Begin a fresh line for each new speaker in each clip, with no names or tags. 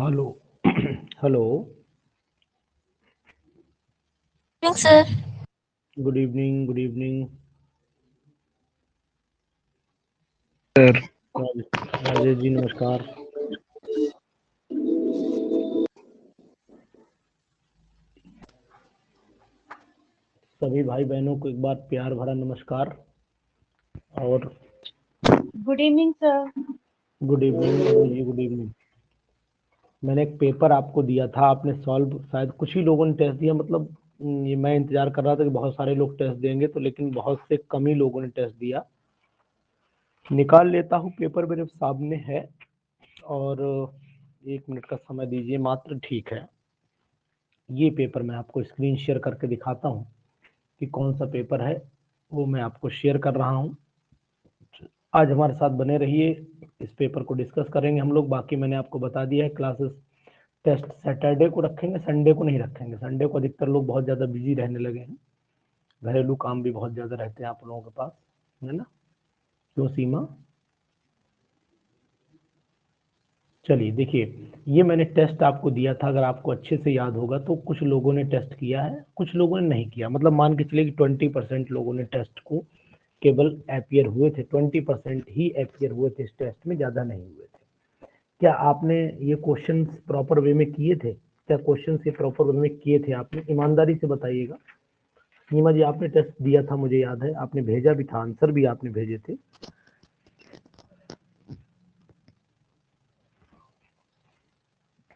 Hello hello.
Sir.
Good evening, good evening
sir.
Rajesh ji, नमस्कार। सभी भाई बहनों को एक बार प्यार भरा नमस्कार और
good evening sir.
Good evening जी, गुड इवनिंग। मैंने एक पेपर आपको दिया था, आपने सॉल्व शायद कुछ ही लोगों ने टेस्ट दिया, मतलब ये मैं इंतजार कर रहा था कि बहुत सारे लोग टेस्ट देंगे तो, लेकिन बहुत से कम ही लोगों ने टेस्ट दिया। निकाल लेता हूँ, पेपर मेरे सामने है और 1 मिनट का समय दीजिए मात्र। ठीक है, ये पेपर मैं आपको स्क्रीन शेयर करके दिखाता हूँ कि कौन सा पेपर है, वो मैं आपको शेयर कर रहा हूँ। आज हमारे साथ बने रहिए, इस पेपर को डिस्कस करेंगे हम लोग। बाकी मैंने आपको बता दिया है, क्लासेस टेस्ट सैटरडे को रखेंगे, संडे को नहीं रखेंगे। संडे को अधिकतर लोग बहुत ज़्यादा बिजी रहने लगे हैं, घरेलू काम भी बहुत ज़्यादा रहते हैं आप लोगों के पास, है ना? क्यों सीमा? चलिए देखिए, ये मैंने टेस्ट आपको दिया था, अगर आपको अच्छे से याद होगा तो कुछ लोगों ने टेस्ट किया है, कुछ लोगों ने नहीं किया। मतलब मान के चलिए कि 20% लोगों ने टेस्ट को केवल अपियर हुए थे, 20% ही अपियर हुए थे इस टेस्ट में, ज़्यादा नहीं हुए थे। क्या आपने ये क्वेश्चन प्रॉपर वे में किए थे? क्या क्वेश्चन ये प्रॉपर वे में किए थे आपने? ईमानदारी से बताइएगा। नीमा जी, आपने टेस्ट दिया था, मुझे याद है, आपने भेजा भी था, आंसर भी आपने भेजे थे।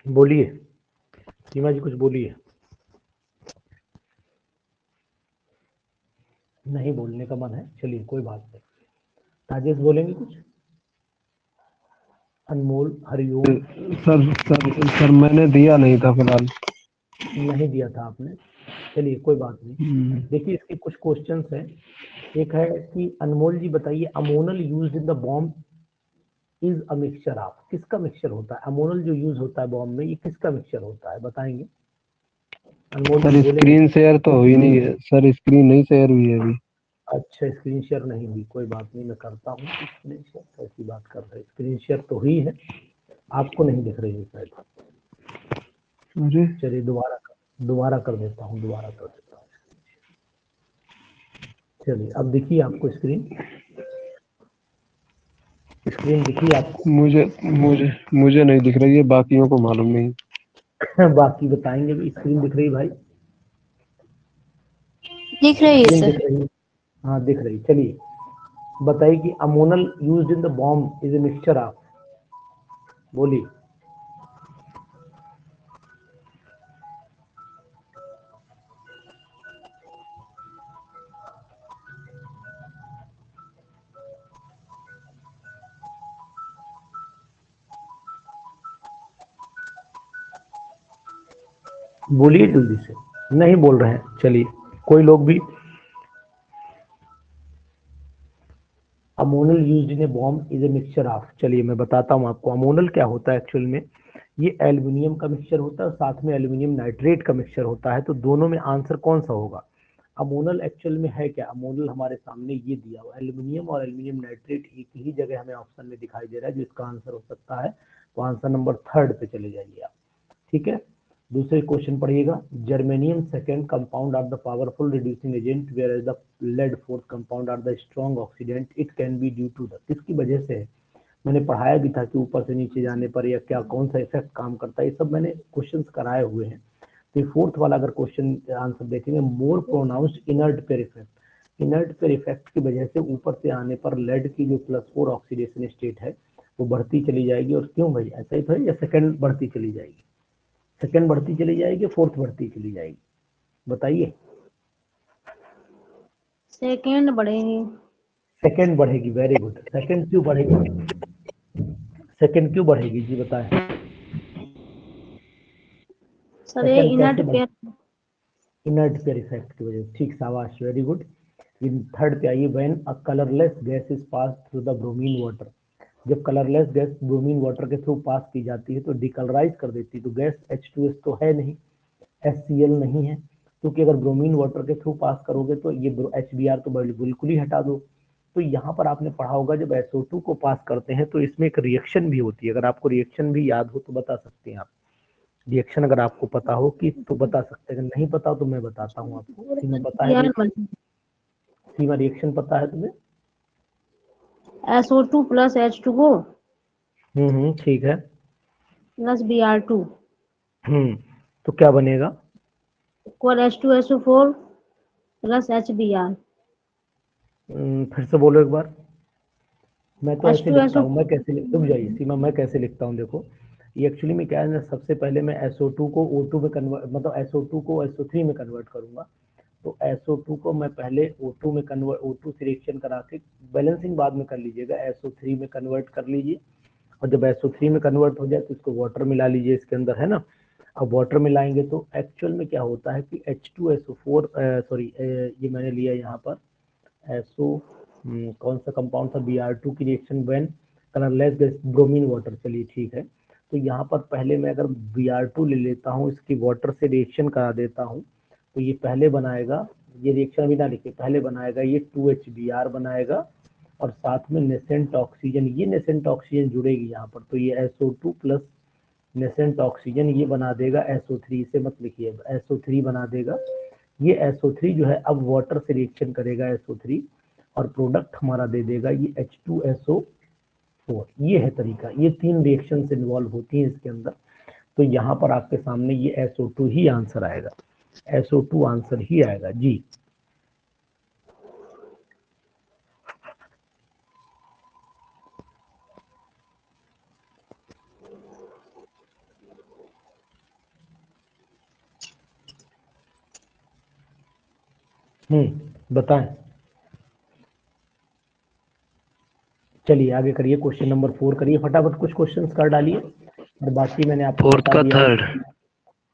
बोलिए सीमा जी, कुछ बोलिए। नहीं बोलने का मन है, चलिए कोई बात नहीं। राजेश बोलेंगे कुछ? अनमोल, हरिओम।
सर मैंने दिया नहीं था फिलहाल।
नहीं दिया था आपने, चलिए कोई बात नहीं। देखिए इसके कुछ क्वेश्चंस हैं। एक है कि अनमोल जी बताइए, ammonal used in the bomb is a mixture of, किसका मिक्सचर होता है? अमोनल जो यूज होता है बॉम्ब में, ये किसका मिक्सचर होता है, बताएंगे? अनमोल
सर
जी बोलेंगे?
स्क्रीन शेयर तो हुई नहीं है सर, स्क्रीन नहीं शेयर हुई है अभी।
अच्छा, स्क्रीन शेयर नहीं हुई, कोई बात नहीं, मैं करता हूँ स्क्रीन शेयर। कैसी बात कर रहे हैं, स्क्रीन शेयर तो हुई है, आपको नहीं दिख रही है शायद।
अरे
चलिए दोबारा कर देता हूँ, दोबारा कर देता हूँ। चलिए अब दिखिए आपको स्क्रीन, स्क्रीन दिखी आपको?
मुझे मुझे मुझे नहीं दिख रही है, बाकियों को मालूम नहीं।
बाकी बताएंगे भी। स्क्रीन दिख रही भाई?
दिख रही है
स्क्रीन
सर।
दिख रही है? हाँ दिख रही। चलिए बताइए कि ammonal used in the bomb is a mixture of, बोलिए। बोलिए जल्दी से, नहीं बोल रहे हैं। चलिए कोई लोग भी। Ammonal used in a bomb is a mixture of, चलिए मैं बताता हूँ आपको अमोनल क्या होता है एक्चुअल में। ये एल्युमिनियम का मिक्सचर होता है और साथ में एल्युमिनियम नाइट्रेट का मिक्सचर होता है, तो दोनों में आंसर कौन सा होगा? अमोनल एक्चुअल में है क्या? अमोनल हमारे सामने ये दिया हुआ एल्युमिनियम और एल्युमिनियम नाइट्रेट एक ही जगह हमें ऑप्शन में दिखाई दे रहा है, जो इसका आंसर हो सकता है। तो आंसर नंबर 3 पे चले जाइए आप, ठीक है? दूसरे क्वेश्चन पढ़िएगा। Germanium second compound are the powerful reducing agent whereas the lead fourth compound are the strong oxidant, it can be due to the, किसकी वजह से है? मैंने पढ़ाया भी था कि ऊपर से नीचे जाने पर या क्या कौन सा इफेक्ट काम करता है, ये सब मैंने क्वेश्चंस कराए हुए हैं। तो फोर्थ वाला अगर क्वेश्चन आंसर देखेंगे, more pronounced inert pair effect, inert pair effect की वजह से ऊपर से आने पर लेड की जो +4 ऑक्सीडेशन स्टेट है वो बढ़ती चली जाएगी। और क्यों भाई, ऐसा ही था या सेकंड बढ़ती चली जाएगी? सेकंड बढ़ती चली जाएगी, फोर्थ बढ़ती चली जाएगी, बताइए।
सेकंड बढ़ेगी।
सेकंड बढ़ेगी, वेरी गुड। सेकंड क्यों बढ़ेगी? सेकंड क्यों बढ़ेगी जी बताएं?
सर ये
सेकंड कैसे
इनर्ट
बढ़?
पेयर।
इनर्ट पेयर इफेक्ट की वजह से, ठीक, शाबाश, वेरी गुड। इन थर्ड पे आइए, when a colourless gas is pass through the bromine water, जब कलरलेस गैस ब्रोमीन वाटर के थ्रू पास की जाती है तो डिकलराइज कर देती है, तो गैस H2S तो है नहीं, HCl नहीं है, क्योंकि अगर ब्रोमीन वाटर के थ्रू पास करोगे तो ये HBr तो बिल्कुल ही हटा दो, तो यहाँ पर आपने पढ़ा होगा जब SO2 को पास करते हैं तो इसमें एक रिएक्शन भी होती है। अगर आपको रिएक्शन भी याद हो तो बता सकते हैं आप। रिएक्शन अगर आपको पता हो कि तो बता सकते हैं, अगर नहीं पता हो तो मैं बताता हूँ आपको। सीमा पता है?
यार
सीमा रिएक्शन पता है तुम्हें?
SO2 प्लस H2O
ठीक है।
प्लस Br2
तो क्या बनेगा?
Equal H2SO4 plus HBr।
फिर से बोलो एक बार। मैं तो ऐसे लिखता हूँ,
H2SO4
मैं कैसे रुक जाइए सीमा, मैं कैसे लिखता हूँ देखो। ये एक्चुअली में क्या है ना, सबसे पहले मैं SO2 को O2 में कन्वर्ट, मतलब SO2 को SO3 में कन्वर्ट करूंगा। तो SO2 को मैं पहले O2 में कन्वर्ट, O2 से रिएक्शन करा के बैलेंसिंग बाद में कर लीजिएगा, SO3 में कन्वर्ट कर लीजिए। और जब SO3 में कन्वर्ट हो जाए तो इसको वाटर मिला लीजिए इसके अंदर, है ना। अब वाटर मिलाएंगे तो एक्चुअल में क्या होता है कि H2SO4 सॉरी ये मैंने लिया यहाँ पर SO कौन सा कंपाउंड था, Br2 की reaction when colourless gas bromine water. चलिए ठीक है। तो यहाँ पर पहले मैं अगर Br2 ले लेता हूँ, इसकी वाटर से रिएक्शन करा देता हूँ, तो ये पहले बनाएगा, ये रिएक्शन भी ना लिखे, पहले बनाएगा ये 2HBr बनाएगा और साथ में नेसेंट ऑक्सीजन, ये नेसेंट ऑक्सीजन जुड़ेगी यहाँ पर, तो ये SO2 प्लस नेसेंट ऑक्सीजन ये बना देगा SO3, से मत लिखिए, SO3 बना देगा। ये SO3 जो है अब वाटर से रिएक्शन करेगा SO3 और प्रोडक्ट हमारा दे देगा ये H2SO4। ये है तरीका, ये 3 रिएक्शन इन्वॉल्व होती हैं इसके अंदर। तो यहाँ पर आपके सामने ये SO2 ही आंसर आएगा, SO2 आंसर ही आएगा जी। बताएं। चलिए आगे करिए, क्वेश्चन नंबर 4 करिए फटाफट, कुछ क्वेश्चंस कर डालिए और बाकी मैंने आपको बता दिया।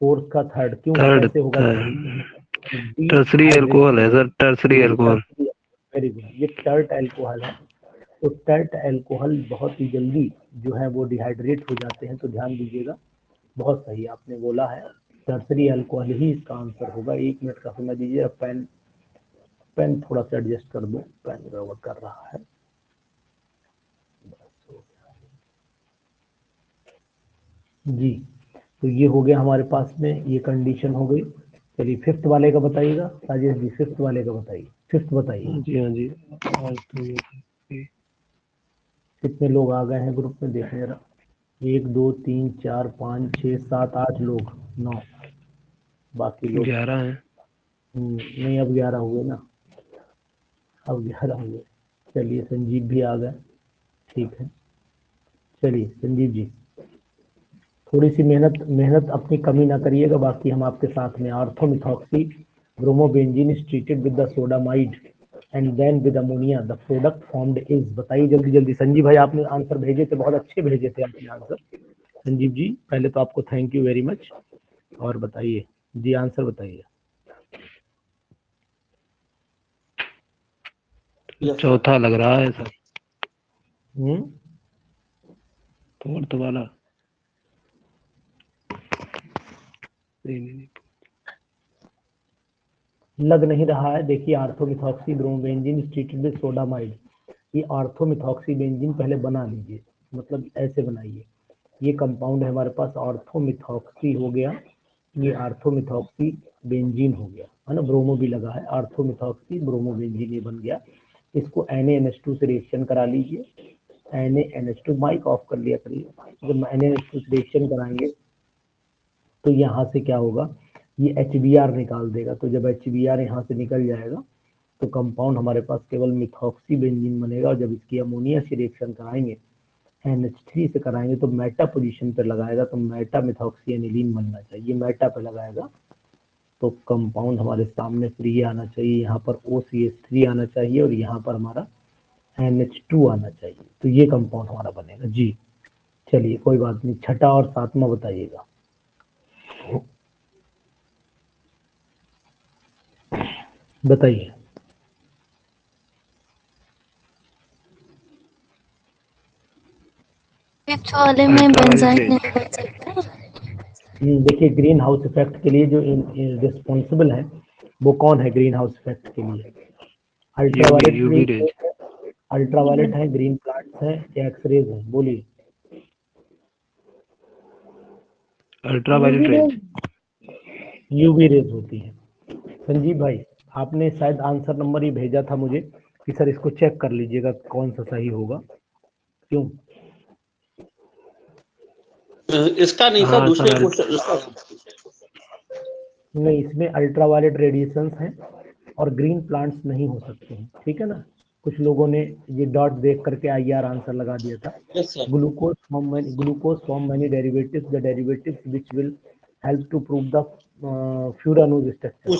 फोर्थ का थर्ड क्यों, कैसे होगा?
टर्सरी अल्कोहल है sir, tertiary alcohol.
Very good, ये टर्ट अल्कोहल है। तो टर्ट अल्कोहल बहुत ही जल्दी जो है वो डिहाइड्रेट हो जाते हैं, तो ध्यान दीजिएगा। बहुत सही आपने बोला है, टर्सरी अल्कोहल ही इसका आंसर होगा। 1 मिनट का समय दीजिए, पेन पेन थोड़ा सा एडजस्ट कर दो, पेन गड़बड़ कर रहा है। जी तो ये हो गया हमारे पास में, ये कंडीशन हो गई। चलिए फिफ्थ वाले का बताइएगा राजेश जी, फिफ्थ वाले का बताइए, फिफ्थ बताइए।
जी हाँ जी, आज तो ये
कितने लोग आ गए हैं ग्रुप में, देखने जरा। 1 2 3 4 5 6 7 8 लोग, 9 बाकी लोग
11 है।
नहीं, अब 11 हुए ना, अब 11 हुए। चलिए संजीव भी आ गए, ठीक है। चलिए संजीव जी थोड़ी सी मेहनत मेहनत अपनी कमी ना करिएगा, बाकी हम आपके साथ में। Orthomethoxy bromobenzene is treated with the sodamide and then with ammonia, the product formed is. बताइए जल्दी जल्दी। संजीव भाई आपने आंसर भेजे थे, बहुत अच्छे भेजे थे आपने आंसर। संजीव जी पहले तो आपको थैंक यू वेरी मच। और बताइए जी, आंसर बताइए।
चौथा लग रहा है सर,
हम्म
फोर्थ वाला। नहीं
लग नहीं रहा है। देखिए orthomethoxy bromobenzene is treated with sodamide, ये ऑर्थोमिथॉक्सी बेंजीन पहले बना लीजिए, मतलब ऐसे बनाइए। ये कंपाउंड है हमारे पास, ऑर्थोमिथॉक्सी हो गया, ये ऑर्थोमिथॉक्सी बेंजीन हो गया, है ना, ब्रोमो भी लगा है, ऑर्थोमिथॉक्सी ब्रोमोबेंजीन ये बन गया। इसको NaNH2 से रिएक्शन करा लीजिए, NaNH2, माइक ऑफ कर लिया करिए। जब NaNH2 से रिएक्शन कराएंगे तो यहाँ से क्या होगा, ये HBr निकाल देगा। तो जब HBr यहाँ से निकल जाएगा तो कंपाउंड हमारे पास केवल मिथॉक्सी बेंजीन बनेगा। और जब इसकी अमोनिया से रिएक्शन कराएंगे, NH3 से कराएंगे, तो मेटा पोजीशन पे लगाएगा, तो मेटा मिथॉक्सी एनिलीन बनना चाहिए, मेटा पे लगाएगा तो कंपाउंड हमारे सामने फ्री आना चाहिए, यहाँ पर OCH3 आना चाहिए और यहाँ पर हमारा NH2 आना चाहिए, तो ये कंपाउंड हमारा बनेगा जी। चलिए कोई बात नहीं, छठा और सातवां बताइएगा। बताइए।
वाले में बेंजाइन नहीं बन सकता।
देखिए ग्रीन हाउस इफेक्ट के लिए जो रिस्पॉन्सिबल है वो कौन है ग्रीन हाउस इफेक्ट के लिए? Ultraviolet
UV rays.
अल्ट्रावायलेट है, ग्रीन प्लांट्स है या एक्सरेज है? बोलिए।
Ultraviolet range.
यूवी रेज होती है। संजीव भाई, आपने शायद आंसर नंबर ही भेजा था मुझे कि सर इसको चेक कर लीजिएगा कौन सा सही होगा। क्यों?
इसका नहीं सर,
हाँ
दूसरे
सर।
क्वेश्चन।
नहीं, इसमें अल्ट्रावायलेट रेडिएशंस हैं और ग्रीन प्लांट्स नहीं हो सकते हैं, ठीक है ना। कुछ लोगों ने ये डॉट देख करके IR आंसर लगा दिया था।
Yes sir.
Glucose form many derivatives, the derivatives which will help to prove the furanose structure.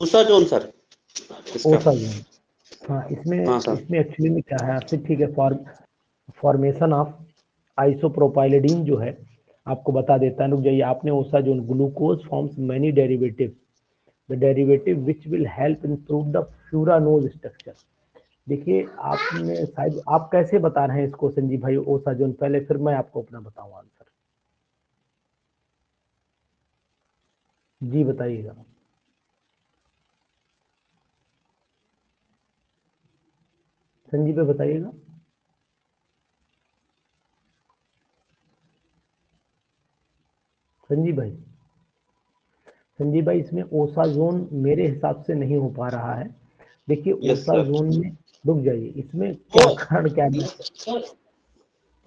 Osazone sir इसका।
ओसा जोन। हाँ, इसमें
हाँ सर।
इसमें एक्चुअली में क्या है आपसे, ठीक है, फॉर्मेशन ऑफ आइसोप्रोपाइलिडीन जो है आपको बता देता है। रुक जाइए, आपने ओसा zone, glucose forms many derivatives, the derivative which will help in prove the furanose structure. देखिए, आपने शायद, आप कैसे बता रहे हैं इसको संजीव भाई, ओसा जोन? पहले फिर मैं आपको अपना बताऊं आंसर। जी बताइएगा। संजीव भाई बताइएगा। संजीव भाई इसमें ओसा जोन मेरे हिसाब से नहीं हो पा रहा है। देखिए,
यस
ओसा
सर।
जोन में, रुक जाइए, इसमें क्या कारण क्या है?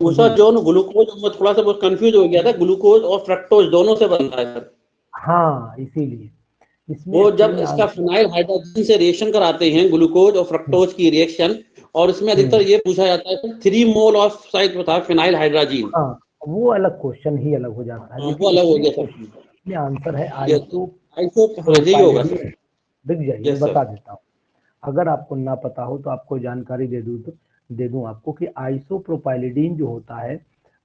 उषा जोन ग्लूकोज में थोड़ा सा बहुत कंफ्यूज हो गया था, ग्लूकोज और फ्रक्टोज दोनों से बनता है सर।
हाँ, इसीलिए इसमें
वो
एक्चुअली
जब
में
इसका फिनाइल हाइड्रोजन से रिएक्शन कराते हैं, ग्लूकोज और फ्रक्टोज की रिएक्शन, और इसमें अधिकतर ये पूछा जाता है 3 मोल ऑफ साइज बता फिनाइल हाइड्रोजीन।
हाँ, वो अलग क्वेश्चन ही अलग हो जाता है।
वो अलग हो गया सर।
इसमें आंसर है
आइसो हाँ जी होगा सर।
आइसोप्रोपाइलिडीन। दिख जाइए, मैं
यस सर।
बता देता हूँ। अगर आपको ना पता हो तो आपको जानकारी दे दूं आपको कि आइसोप्रोपाइलिडीन जो होता है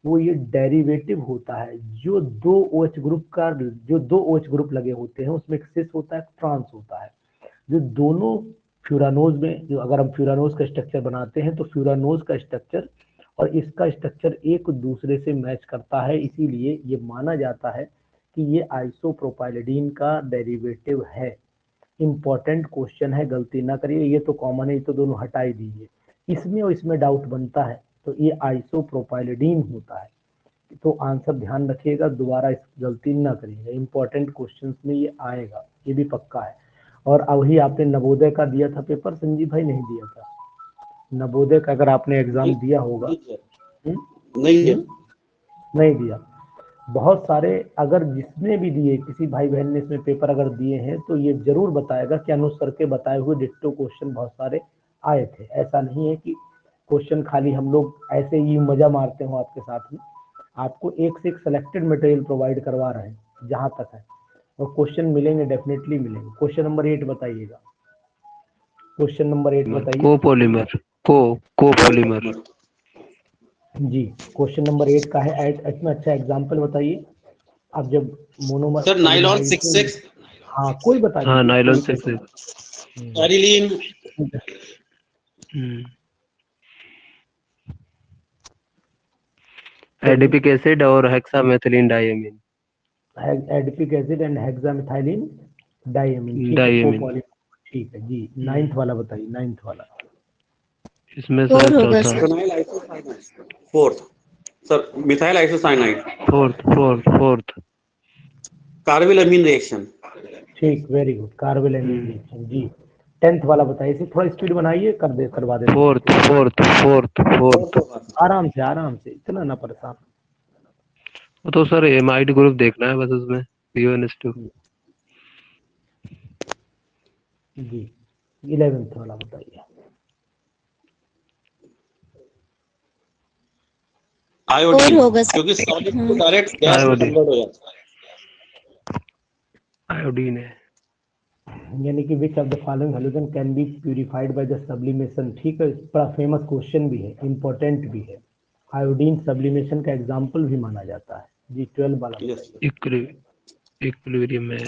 वो ये डेरिवेटिव होता है जो दो OH ग्रुप का, जो दो OH ग्रुप लगे होते हैं उसमें एक सिस होता है, एक ट्रांस होता है, जो दोनों फ्यूरानोज में, जो अगर हम फ्यूरानोज का स्ट्रक्चर बनाते हैं तो फ्यूरानोज का स्ट्रक्चर और इसका स्ट्रक्चर एक दूसरे से मैच करता है, इसीलिए ये माना जाता है कि ये आइसोप्रोपाइलिडीन का डेरिवेटिव है। इंपॉर्टेंट क्वेश्चन है, गलती ना करिए, ये तो कॉमन है, ये तो दोनों हटा ही दीजिए। इसमें और इसमें डाउट बनता है तो ये आइसोप्रोपाइलिडीन होता है। तो आंसर ध्यान रखिएगा, दोबारा इस गलती ना करिएगा, इंपॉर्टेंट क्वेश्चंस में ये आएगा, ये भी पक्का है। और अभी आपने नवोदय का दिया था पेपर, संजीव भाई? नहीं दिया था नवोदय का, अगर आपने एग्जाम दिया होगा।
नहीं है।
नहीं दिया। बहुत सारे, अगर जिसने भी दिए, किसी भाई बहन ने इसमें पेपर अगर दिए हैं तो ये जरूर बताएगा कि अनुज सर के बताए हुए डिट्टो क्वेश्चन बहुत सारे आए थे। ऐसा नहीं है कि क्वेश्चन खाली हम लोग ऐसे ही मजा मारते हो आपके साथ में। आपको एक से एक सिलेक्टेड मटेरियल प्रोवाइड करवा रहे हैं जहां तक है, और क्वेश्चन मिलेंगे, डेफिनेटली मिलेंगे। क्वेश्चन नंबर 8 बताइएगा। क्वेश्चन नंबर 8 बताइए।
कोपोलीमर। कोपोलीमर।
जी, क्वेश्चन नंबर 8 का है। इसमें अच्छा एग्जाम्पल बताइए। अब जब मोनोमर
सर नाइलॉन 66,
हाँ, कोई बता
हाँ
दीजिए,
नाइलॉन
कोई
6।
एरिलीन,
एडिपिक एसिड और hexamethylene diamine.
Adipic acid and hexamethylene diamine, ठीक है,
डाइएमीन।
कोपॉलीमर, ठीक है जी। 9th वाला बताइए, 9th वाला।
इसमें
फोर
सर
होगा
चौथा।
Sir.
Phenyl isocyanide, fourth sir, methyl isocyanide,
fourth.
Carbylamine reaction.
ठीक, वेरी गुड, कार्बोनिल रिएक्शन जी। 10th वाला बताइए, इसे थोड़ा स्पीड बनाइए, करवा देते हैं।
फोर्थ।
आराम से, आराम से, इतना ना परेशान।
तो सर एमाइड ग्रुप देखना है बस उसमें, CONS2।
जी, 11th वाला बताइए।
आयोडीन,
होगा सर।
क्योंकि सॉलिड को डायरेक्ट गैस में कन्वर्ट हो जाता है।
आयोडीन है।
यानी कि विच of the following halogen can be purified by the sublimation. ठीक है, बड़ा फेमस क्वेश्चन भी है, इंपॉर्टेंट भी है। आयोडीन सब्लिमेशन का एग्जाम्पल भी माना जाता है जी। 12 वाला बताइए।
इक्विलिब्रियम है।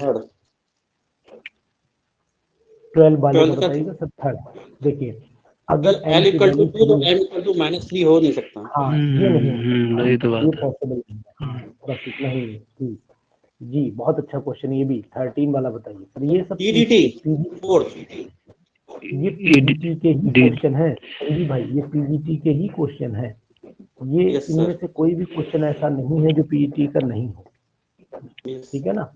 12 वाले का
12 का
बताइएगा सर, थर्ड। देखिए, अगर
L इक्वल टू 2 तो
एंटीबॉडी,
M इक्वल टू -3 हो नहीं सकता।
हाँ, ये नहीं हो सकता,
नहीं तो
ये
बात है।
पॉसिबल नहीं है। हाँ, प्रॉफिट नहीं है जी। जी, बहुत अच्छा क्वेश्चन, ये भी 13 वाला बताइए सर। ये सब
TDT
सीधी,
फोर्थ,
ये पीजीटी के ही क्वेश्चन है संजीव भाई, ये पीजीटी के ही क्वेश्चन है ये।
Yes, sir.
इनमें से कोई भी क्वेश्चन ऐसा नहीं है जो पीजीटी का नहीं हो,
Yes.
ठीक है ना।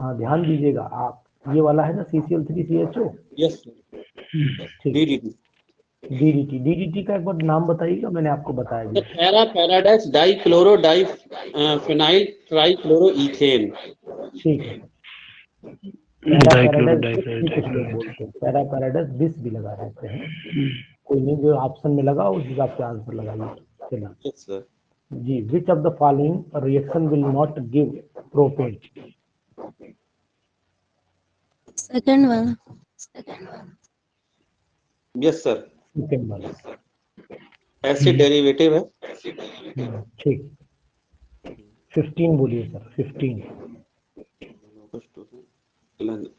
हाँ ध्यान दीजिएगा आप, ये वाला है ना CCl3CHO,
Yes.
ठीक।
DDT.
डीडीटी का एक बार नाम बताइएगा, मैंने आपको बताया
The
भी।
Paradise dichloro phenyl trichloroethane.
ठीक है,
डाइक्लोरोडाइफेन।
कुछ लोग बोलते हैं पैराडाइस बिस भी लगा देते हैं, कोई नहीं, जो ऑप्शन में लगा उस हिसाब से आंसर लगाइए। चलिए
Yes, sir.
जी, which of the following reaction will not give propane?
Second वाला।
Yes, sir.
सेकंड वाला,
एसिड डेरिवेटिव है।
ठीक। 15 बोलिए सर, 15।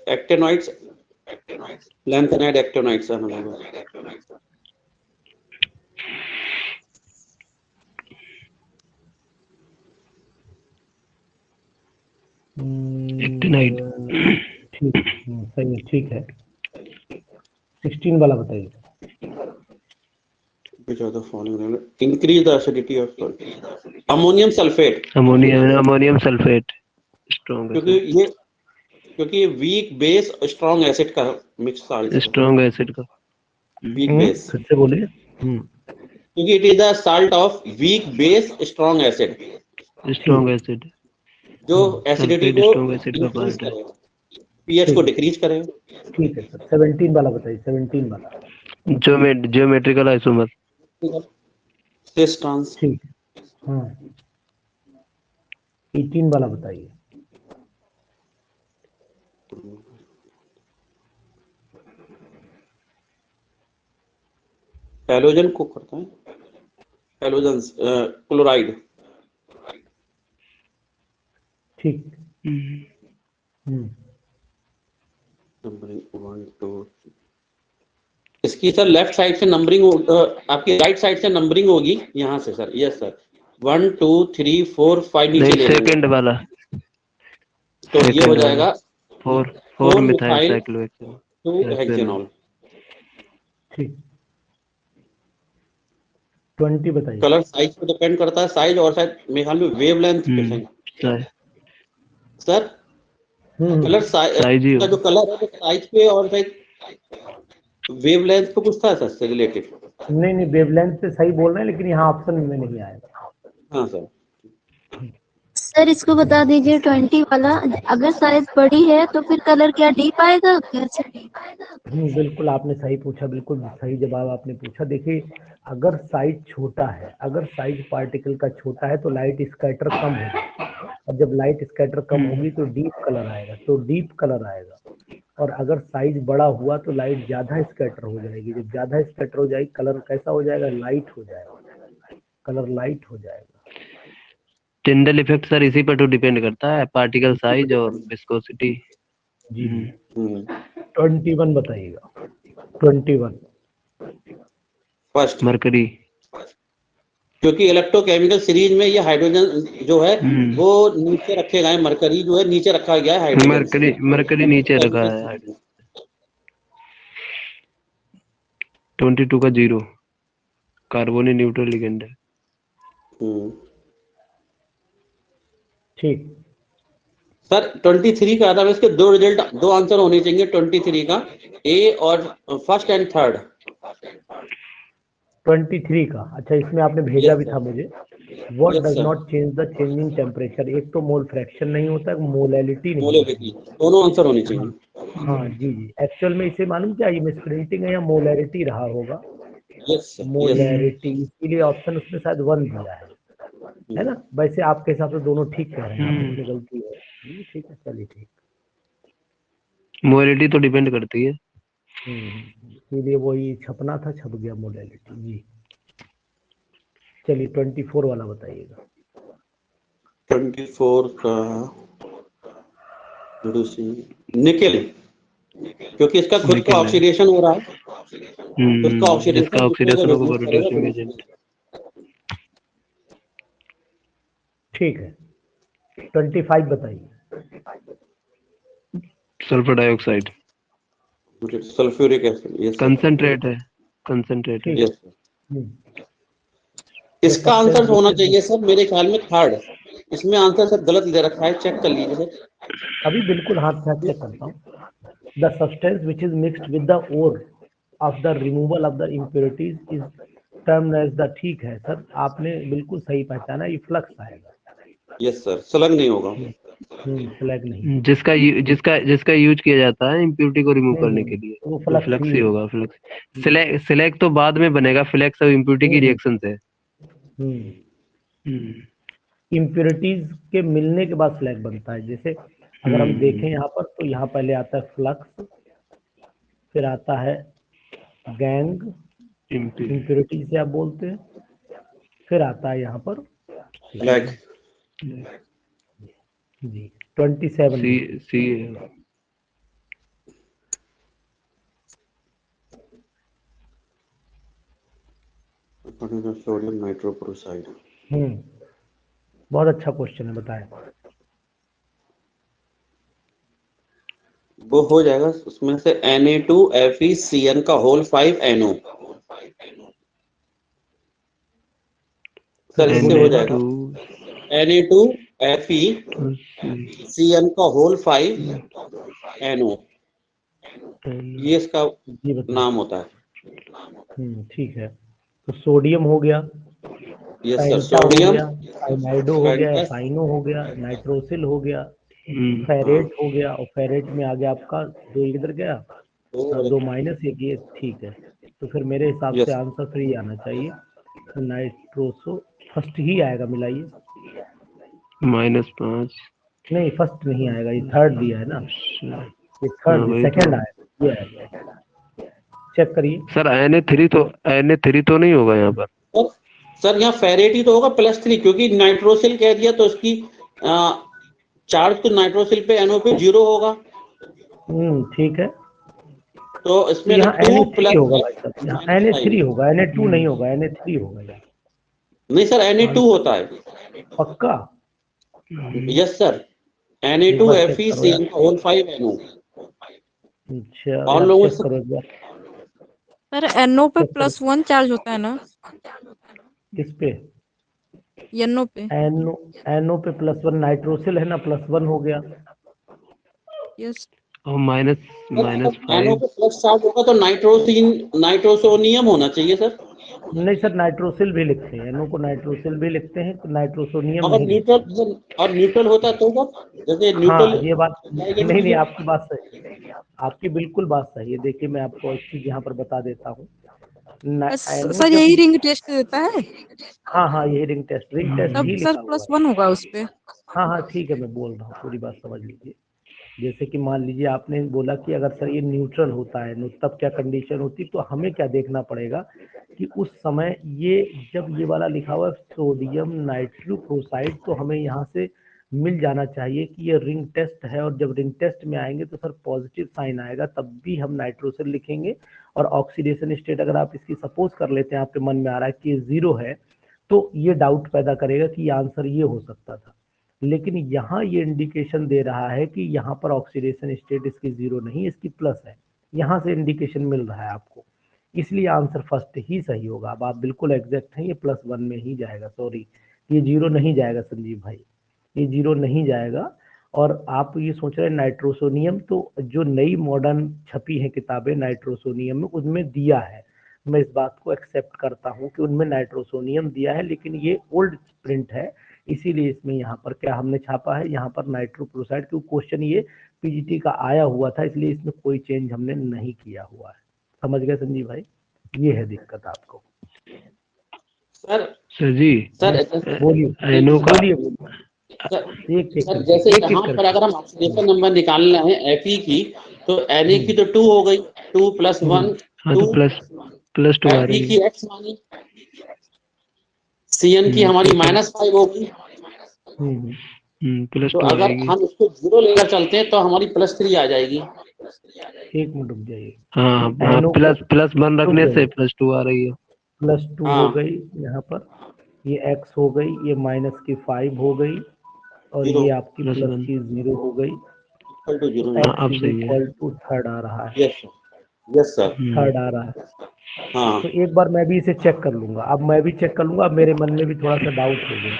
एक्टेनॉइड्स, लैंथेनाइड एक्टेनॉइड्स है हमारे।
एक्टिनाइड।
ठीक, सही है, ठीक है। 16 वाला बताइए।
Which of the following increase the acidity of salt? Ammonium sulphate.
Ammonium sulphate strong
क्योंकि वीक बेस स्ट्रॉन्ग एसिड का मिक्स साल्ट है।
स्ट्रॉन्ग एसिड का
वीक बेस,
फिर से बोलिए।
क्योंकि it is the salt of weak base strong acid,
strong acid
जो acidity
sulphate
को
स्ट्रॉन्ग एसिड का
इंक्रीज
पार्ट है।
करेगा, पीएच को डिक्रीज करेगा।
ठीक है सर, 17 वाला बताइए, 17 वाला।
Geometrical isomer
cis trans.
ठीक है, हाँ। 18 वाला बताइए।
हैलोजन को करता है, हैलोजन क्लोराइड।
ठीक।
नंबरिंग 1 2। इसकी सर लेफ्ट साइड से नंबरिंग, आपकी राइट साइड से नंबरिंग होगी यहाँ से सर। यस सर, 1 2 3 4 5 नीचे ले लेंगे
सेकंड वाला
तो ये हो जाएगा
4 मिथाइल
मिथाइल
साइक्लोहेक्सेन
2 हेक्सेनॉल।
ठीक। 20 बताइए।
कलर साइज पे डिपेंड करता है, साइज और शायद मेरे ख्याल में वेवलेंथ पे सर। कलर
साइज ही
का जो कलर है वो साइज पे और शायद वेवलेंथ पे कुछ था सर से रिलेटेड।
नहीं, वेवलेंथ से सही बोल रहे हैं, लेकिन यहाँ ऑप्शन में नहीं आएगा।
हाँ सर।
सर इसको बता दीजिए 20 वाला, अगर साइज बड़ी है तो फिर कलर क्या डीप आएगा? कैसे डीप आएगा?
बिल्कुल आपने सही पूछा, बिल्कुल सही जवाब आपने पूछा। देखिए, अगर साइज छोटा है, अगर साइज पार्टिकल का छोटा है तो लाइट स्कैटर कम होगी, और जब लाइट स्कैटर कम होगी तो डीप कलर आएगा, और अगर साइज बड़ा हुआ तो लाइट ज्यादा स्कैटर हो जाएगी। जब ज्यादा स्कैटर हो जाएगी, कलर कैसा हो जाएगा? लाइट हो जाएगा, कलर लाइट हो जाएगा।
टिंडल इफेक्ट सर इसी पर तो डिपेंड करता है, पार्टिकल साइज और विस्कोसिटी।
जी। 21 बताइएगा। 21
फर्स्ट,
मरकरी।
क्योंकि इलेक्ट्रोकेमिकल सीरीज में ये हाइड्रोजन जो है वो नीचे रखे गए, मरकरी जो है नीचे रखा गया है हाइड्रोजन।
मरकरी नीचे रखा है। 22 का 0 कार्बोनी न्यूट्रल लिगेंड है।
ठीक
सर 23 का था, इसके दो रिजल्ट, दो आंसर होने चाहिए 23 का, ए और फर्स्ट एंड थर्ड।
23 का, अच्छा इसमें आपने भेजा भी था मुझे। What
Yes,
does
sir.
Not change the changing temperature? एक तो मोल फ्रैक्शन नहीं होता है, मोलैलिटी नहीं
मोलैलिटी,
होती।
दोनों आंसर होने चाहिए।
हाँ जी, एक्चुअल में इसे मालूम क्या, ये मिसप्रिंटिंग है या मोलैरिटी रहा होगा?
Yes sir, yes.
मोलैरिटी, इसीलिए ऑप्शन उसमें शायद 1 दिया है ना। वैसे आपके हिसाब से दोनों ठीक कह रहे हैं आप, इसमें गलती है। ठीक है, चलिए ठीक।
मोलैलिटी तो डिपेंड करती है।
इसीलिए वही छपना था, छप गया मोलैलिटी जी। चलिए 24 वाला बताइएगा।
24 का निकेल, क्योंकि इसका खुद का ऑक्सीडेशन हो रहा है, खुद का
जिसका ऑक्सीडेशन होगा वो रिड्यूसिंग
ऑक्सीडेशन।
एजेंट।
ठीक है, 25 बताइए।
Sulphur dioxide.
Sulphuric acid, yes
concentrate है, कंसंट्रेट है।
ठीक।
यस।
हम्म,
इसका आंसर होना चाहिए सर मेरे ख्याल में थर्ड। इसमें आंसर सर गलत दे रखा है, चेक कर लीजिए सर।
अभी बिल्कुल हाथ से चेक करता हूँ। The substance which is mixed with the ore of the removal of the impurities is termed as the, ठीक है सर, आपने बिल्कुल सही पहचाना, ये फ्लक्स आएगा।
यस सर, स्लग नहीं होगा।
फ्लैग नहीं,
जिसका यूज किया जाता है इम्प्योरिटी को रिमूव करने के लिए,
वो
वो
फ्लक्स
फ्लक्स
ही
ही
होगा।
होगा। फ्लक्स सिलेक्ट तो बाद में बनेगा, फ्लक्स और इम्प्योरिटी की रिएक्शन से।
इम्प्योरिटीज के मिलने के बाद फ्लैग बनता है। जैसे अगर हम देखें यहाँ पर, तो यहाँ पहले आता है फ्लक्स, फिर आता है गैंग, इम्प्योरिटी से आप बोलते हैं, फिर आता है यहाँ पर
फ्लैग।
जी 27
सी
में।
C
sodium nitrochloride.
बहुत अच्छा क्वेश्चन है, बताएं।
वो हो जाएगा उसमें से Na2FeCN का होल 5NO। सर इससे हो जाएगा Na2FeCN का होल 5NO, ये इसका
जी बताएं।
नाम होता है।
ठीक है, तो सोडियम हो गया,
यस सर,
पेंटा हो
सोडियम,
गया, साइनाइडो हो गया,
पेंटा,
साइनो हो गया, नाइट्रोसिल हो गया, फेरेट हो गया, और फेरेट में आ गया आपका दो, इधर गया दो माइनस एक, ये ठीक है। तो फिर मेरे हिसाब से
यस
आंसर 3 आना चाहिए। तो नाइट्रोसो फर्स्ट ही आएगा, मिलाइए।
-5।
नहीं, फर्स्ट नहीं आएगा, ये थर्ड दिया है ना, ये थर्ड,
वही
सेकंड
तो।
आएगा, ये आएगा। चेक करिए।
सर Na3 तो नहीं होगा यहाँ पर।
सर यहाँ फेरेट ही तो होगा +3, क्योंकि नाइट्रोसिल कह दिया तो इसकी चार्ज तो नाइट्रोसिल पे NO पे 0 होगा।
ठीक है,
तो
तो
इसमें
यहाँ
अगर 2
Na3 होगा भाई साहब,
+5
यहाँ Na3 होगा, Na2 नहीं होगा, Na3 होगा यहाँ।
नहीं सर, Na2 होता है।
पक्का?
यस सर,
एक बार चेक करो यार।
Na2FeCN का होल 5NO।
अच्छा
और
यार,
लोगों
चेक करो एक बार।
सर NO पे
चेक करो।
+1 चार्ज होता है ना,
किस पे?
NO पे।
NO पे +1 नाइट्रोसिल है ना, +1 हो गया।
यस।
और -5।
NO पे प्लस चार्ज होगा तो नाइट्रोसोनियम होना चाहिए सर।
नहीं सर, नाइट्रोसिल भी लिखते हैं, NO को नाइट्रोसिल भी लिखते हैं, तो नाइट्रोसोनियम
अगर
नहीं लिखते हैं।
न्यूट्रल होता तो सर, जैसे
हाँ,
न्यूट्रल
ये बात नहीं, आपकी बात सही है, आपकी बिल्कुल बात सही है। देखिए मैं आपको एक चीज यहाँ पर बता देता हूँ। NO
सर
जब,
यही रिंग टेस्ट देता है,
हाँ यही रिंग टेस्ट
तब
ही
सर
लिखा हुआ है।
+1 होगा उस पे।
हाँ ठीक है, मैं बोल रहा हूँ, पूरी बात समझ लीजिए। जैसे कि मान लीजिए आपने बोला कि अगर सर ये न्यूट्रल होता है, तब क्या कंडीशन होती, तो हमें क्या देखना पड़ेगा कि उस समय ये जब ये वाला लिखा हुआ है सोडियम नाइट्रोक्लोराइड, तो हमें यहाँ से मिल जाना चाहिए कि ये रिंग टेस्ट है, और जब रिंग टेस्ट में आएंगे तो सर पॉजिटिव साइन आएगा, तब भी हम नाइट्रोसिल लिखेंगे। और ऑक्सीडेशन स्टेट अगर आप इसकी सपोज कर लेते हैं, आपके मन में आ रहा है कि ये 0 है, तो ये डाउट पैदा करेगा कि ये आंसर ये हो सकता था। लेकिन यहाँ ये इंडिकेशन दे रहा है कि यहाँ पर ऑक्सीडेशन स्टेट इसकी 0 नहीं, इसकी प्लस है, यहाँ से इंडिकेशन मिल रहा है आपको, इसलिए आंसर फर्स्ट ही सही होगा। अब आप बिल्कुल एग्जैक्ट हैं, ये +1 में ही जाएगा। सॉरी, ये 0 नहीं जाएगा संजीव भाई, ये 0 नहीं जाएगा। और आप ये सोच रहे हैं नाइट्रोसोनियम, तो जो नई मॉडर्न छपी है किताबें नाइट्रोसोनियम में, उनमें दिया है, मैं इस बात को एक्सेप्ट करता हूँ कि उनमें नाइट्रोसोनियम दिया है, लेकिन ये ओल्ड प्रिंट है, इसीलिए इसमें यहाँ पर क्या हमने छापा है, यहाँ पर नाइट्रोक्लोराइड, क्योंकि क्वेश्चन ये पीजीटी का आया हुआ था, इसलिए इसमें कोई चेंज हमने नहीं किया हुआ है। समझ गए संजीव भाई? ये है दिक्कत आपको।
सर
जी
सर
बोलिए
NO का
बोलिए।
सर जैसे यहाँ पर अगर हम ऑक्सीडेशन नंबर निकालना है Fe की, तो Na की तो 2 हो गई, 2 + 1
हाँ
2,
तो +2 आ
Fe
रही
की
है।
x मानी, CN की हमारी -5 होगी। तो
+2
अगर
आएगी।
हम इसको 0 लेकर चलते हैं तो हमारी +3 आ जाएगी।
एक मिनट रुक जाइए।
हाँ
NO को
+1 रखने से +2 आ रही है।
+2 हो गई यहाँ पर, ये x हो गई, ये -5 हो गई, और
0
ये आपकी
+1
प्लस की 0 हो गई,
इक्वल टू 0।
हाँ
x
अब
इज
सही है।
इक्वल टू थर्ड आ रहा है।
Yes yes sir.
थर्ड आ रहा है।
हाँ
तो एक बार मैं भी इसे चेक कर लूंगा, अब मैं भी चेक कर लूंगा, अब मेरे मन में भी थोड़ा सा डाउट हो गया।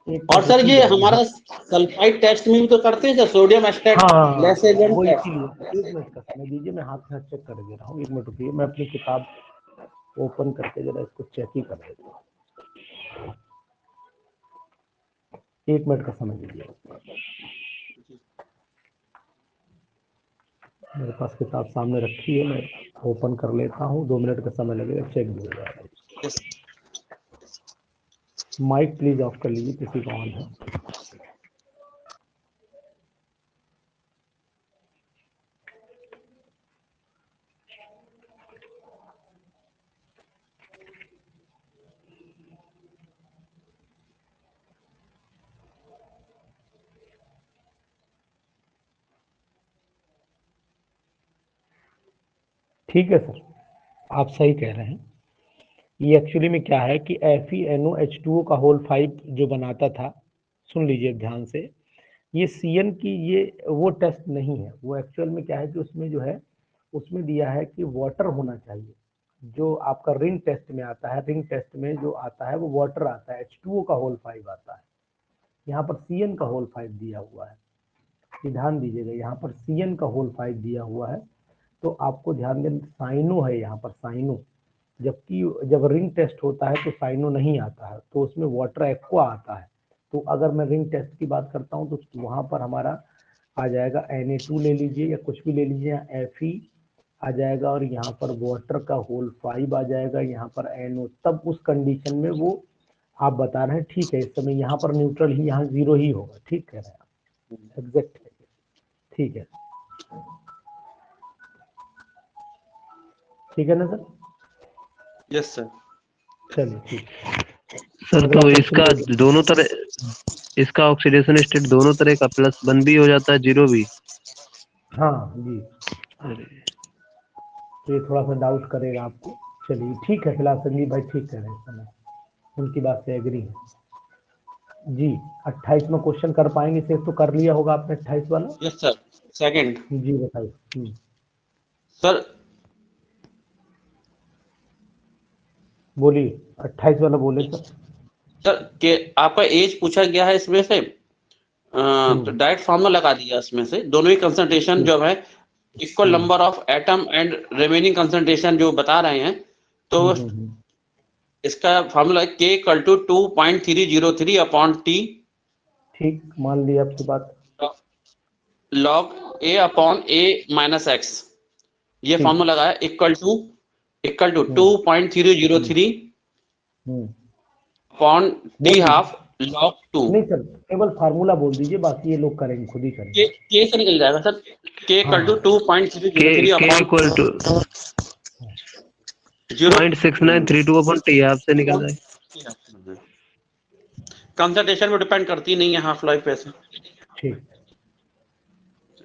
एक
और
मिनट
सर ये
रुकिएगा यहाँ।
हमारा सल्फाइड टेस्ट में भी तो करते हैं सर, सोडियम एस्टेट
हाँ
लेस एजेंट
वो
टेस्ट।
इसीलिए, एक मिनट का समय दीजिए, मैं हाथ से चेक कर दे रहा हूँ। एक मिनट रुकिए, मैं अपनी किताब ओपन करके जरा इसको चेक ही कर देता हूँ। एक मिनट का समय दीजिए, मेरे पास किताब सामने रखी है, मैं ओपन कर लेता हूँ। 2 मिनट का समय लगेगा, चेक भी हो जाएगा। माइक प्लीज ऑफ कर लीजिए, किसी का ऑन है। ठीक है सर, आप सही कह रहे हैं। ये एक्चुअली में क्या है कि FeNOH2O का होल 5 जो बनाता था, सुन लीजिए ध्यान से, ये CN की ये वो टेस्ट नहीं है। वो एक्चुअल में क्या है कि उसमें जो है, उसमें दिया है कि वाटर होना चाहिए। जो आपका रिंग टेस्ट में आता है, रिंग टेस्ट में जो आता है वो वाटर आता है, H2O का होल 5 आता है। यहाँ पर CN का होल 5 दिया हुआ है। ध्यान दीजिएगा, यहाँ पर CN का होल 5 दिया हुआ है, तो आपको ध्यान दें, साइनो है यहाँ पर, साइनो। जबकि जब रिंग टेस्ट होता है तो साइनो नहीं आता है, तो उसमें वाटर एक्वा आता है। तो अगर मैं रिंग टेस्ट की बात करता हूँ तो वहां पर हमारा आ जाएगा Na2 ले लीजिए या कुछ भी ले लीजिए, यहाँ Fe आ जाएगा और यहाँ पर वाटर का होल 5 आ जाएगा, यहाँ पर NO। तब उस कंडीशन में वो आप बता रहे हैं, ठीक है, इस समय यहाँ पर न्यूट्रल ही, यहाँ 0 ही होगा। ठीक कह रहे हैं आप, एग्जैक्ट है, ठीक है, ठीक है ना सर?
Yes sir.
चलिए ठीक है।
सर
अगला
तो
क्वेश्चन
इसका
बोलिए।
दोनों तरह, इसका ऑक्सीडेशन स्टेट दोनों तरह का, +1 भी हो जाता है, 0 भी?
हाँ जी,
अरे
तो ये थोड़ा सा डाउट करेगा आपको। चलिए ठीक है, फिलहाल संजीव भाई ठीक कह रहे हैं, समय उनकी बात से एग्री है जी। 28 में क्वेश्चन कर पाएंगे शेष? तो कर लिया होगा आपने 28 वाला।
Yes sir. सेकंड
जी बताइए।
सर,
बोलिए, 28 वाला बोले सर।
सर के आपका एज पूछा गया है इसमें से, तो डायरेक्ट फॉर्मूला लगा दिया इसमें से। दोनों ही कंसंट्रेशन जो है equal number of atom and remaining concentration जो बता रहे हैं, तो इसका फॉर्मूला है K इक्वल टू 2.303/T
ठीक, मान लिया आपकी बात।
log A/A-X। ये
ठीक।
फॉर्मूला लगा है equal to 2.303 upon T half log 2।
नहीं सर, केवल फार्मूला बोल दीजिए, बाकी ये लोग करेंगे, खुद ही करेंगे।
K से निकल जाएगा sir. K equal to 2.303
K
upon
equal to 0.6932/T आपसे निकल जाए।
कंसंट्रेशन में डिपेंड करती नहीं है हाफ लाइफ पे से।
ठीक,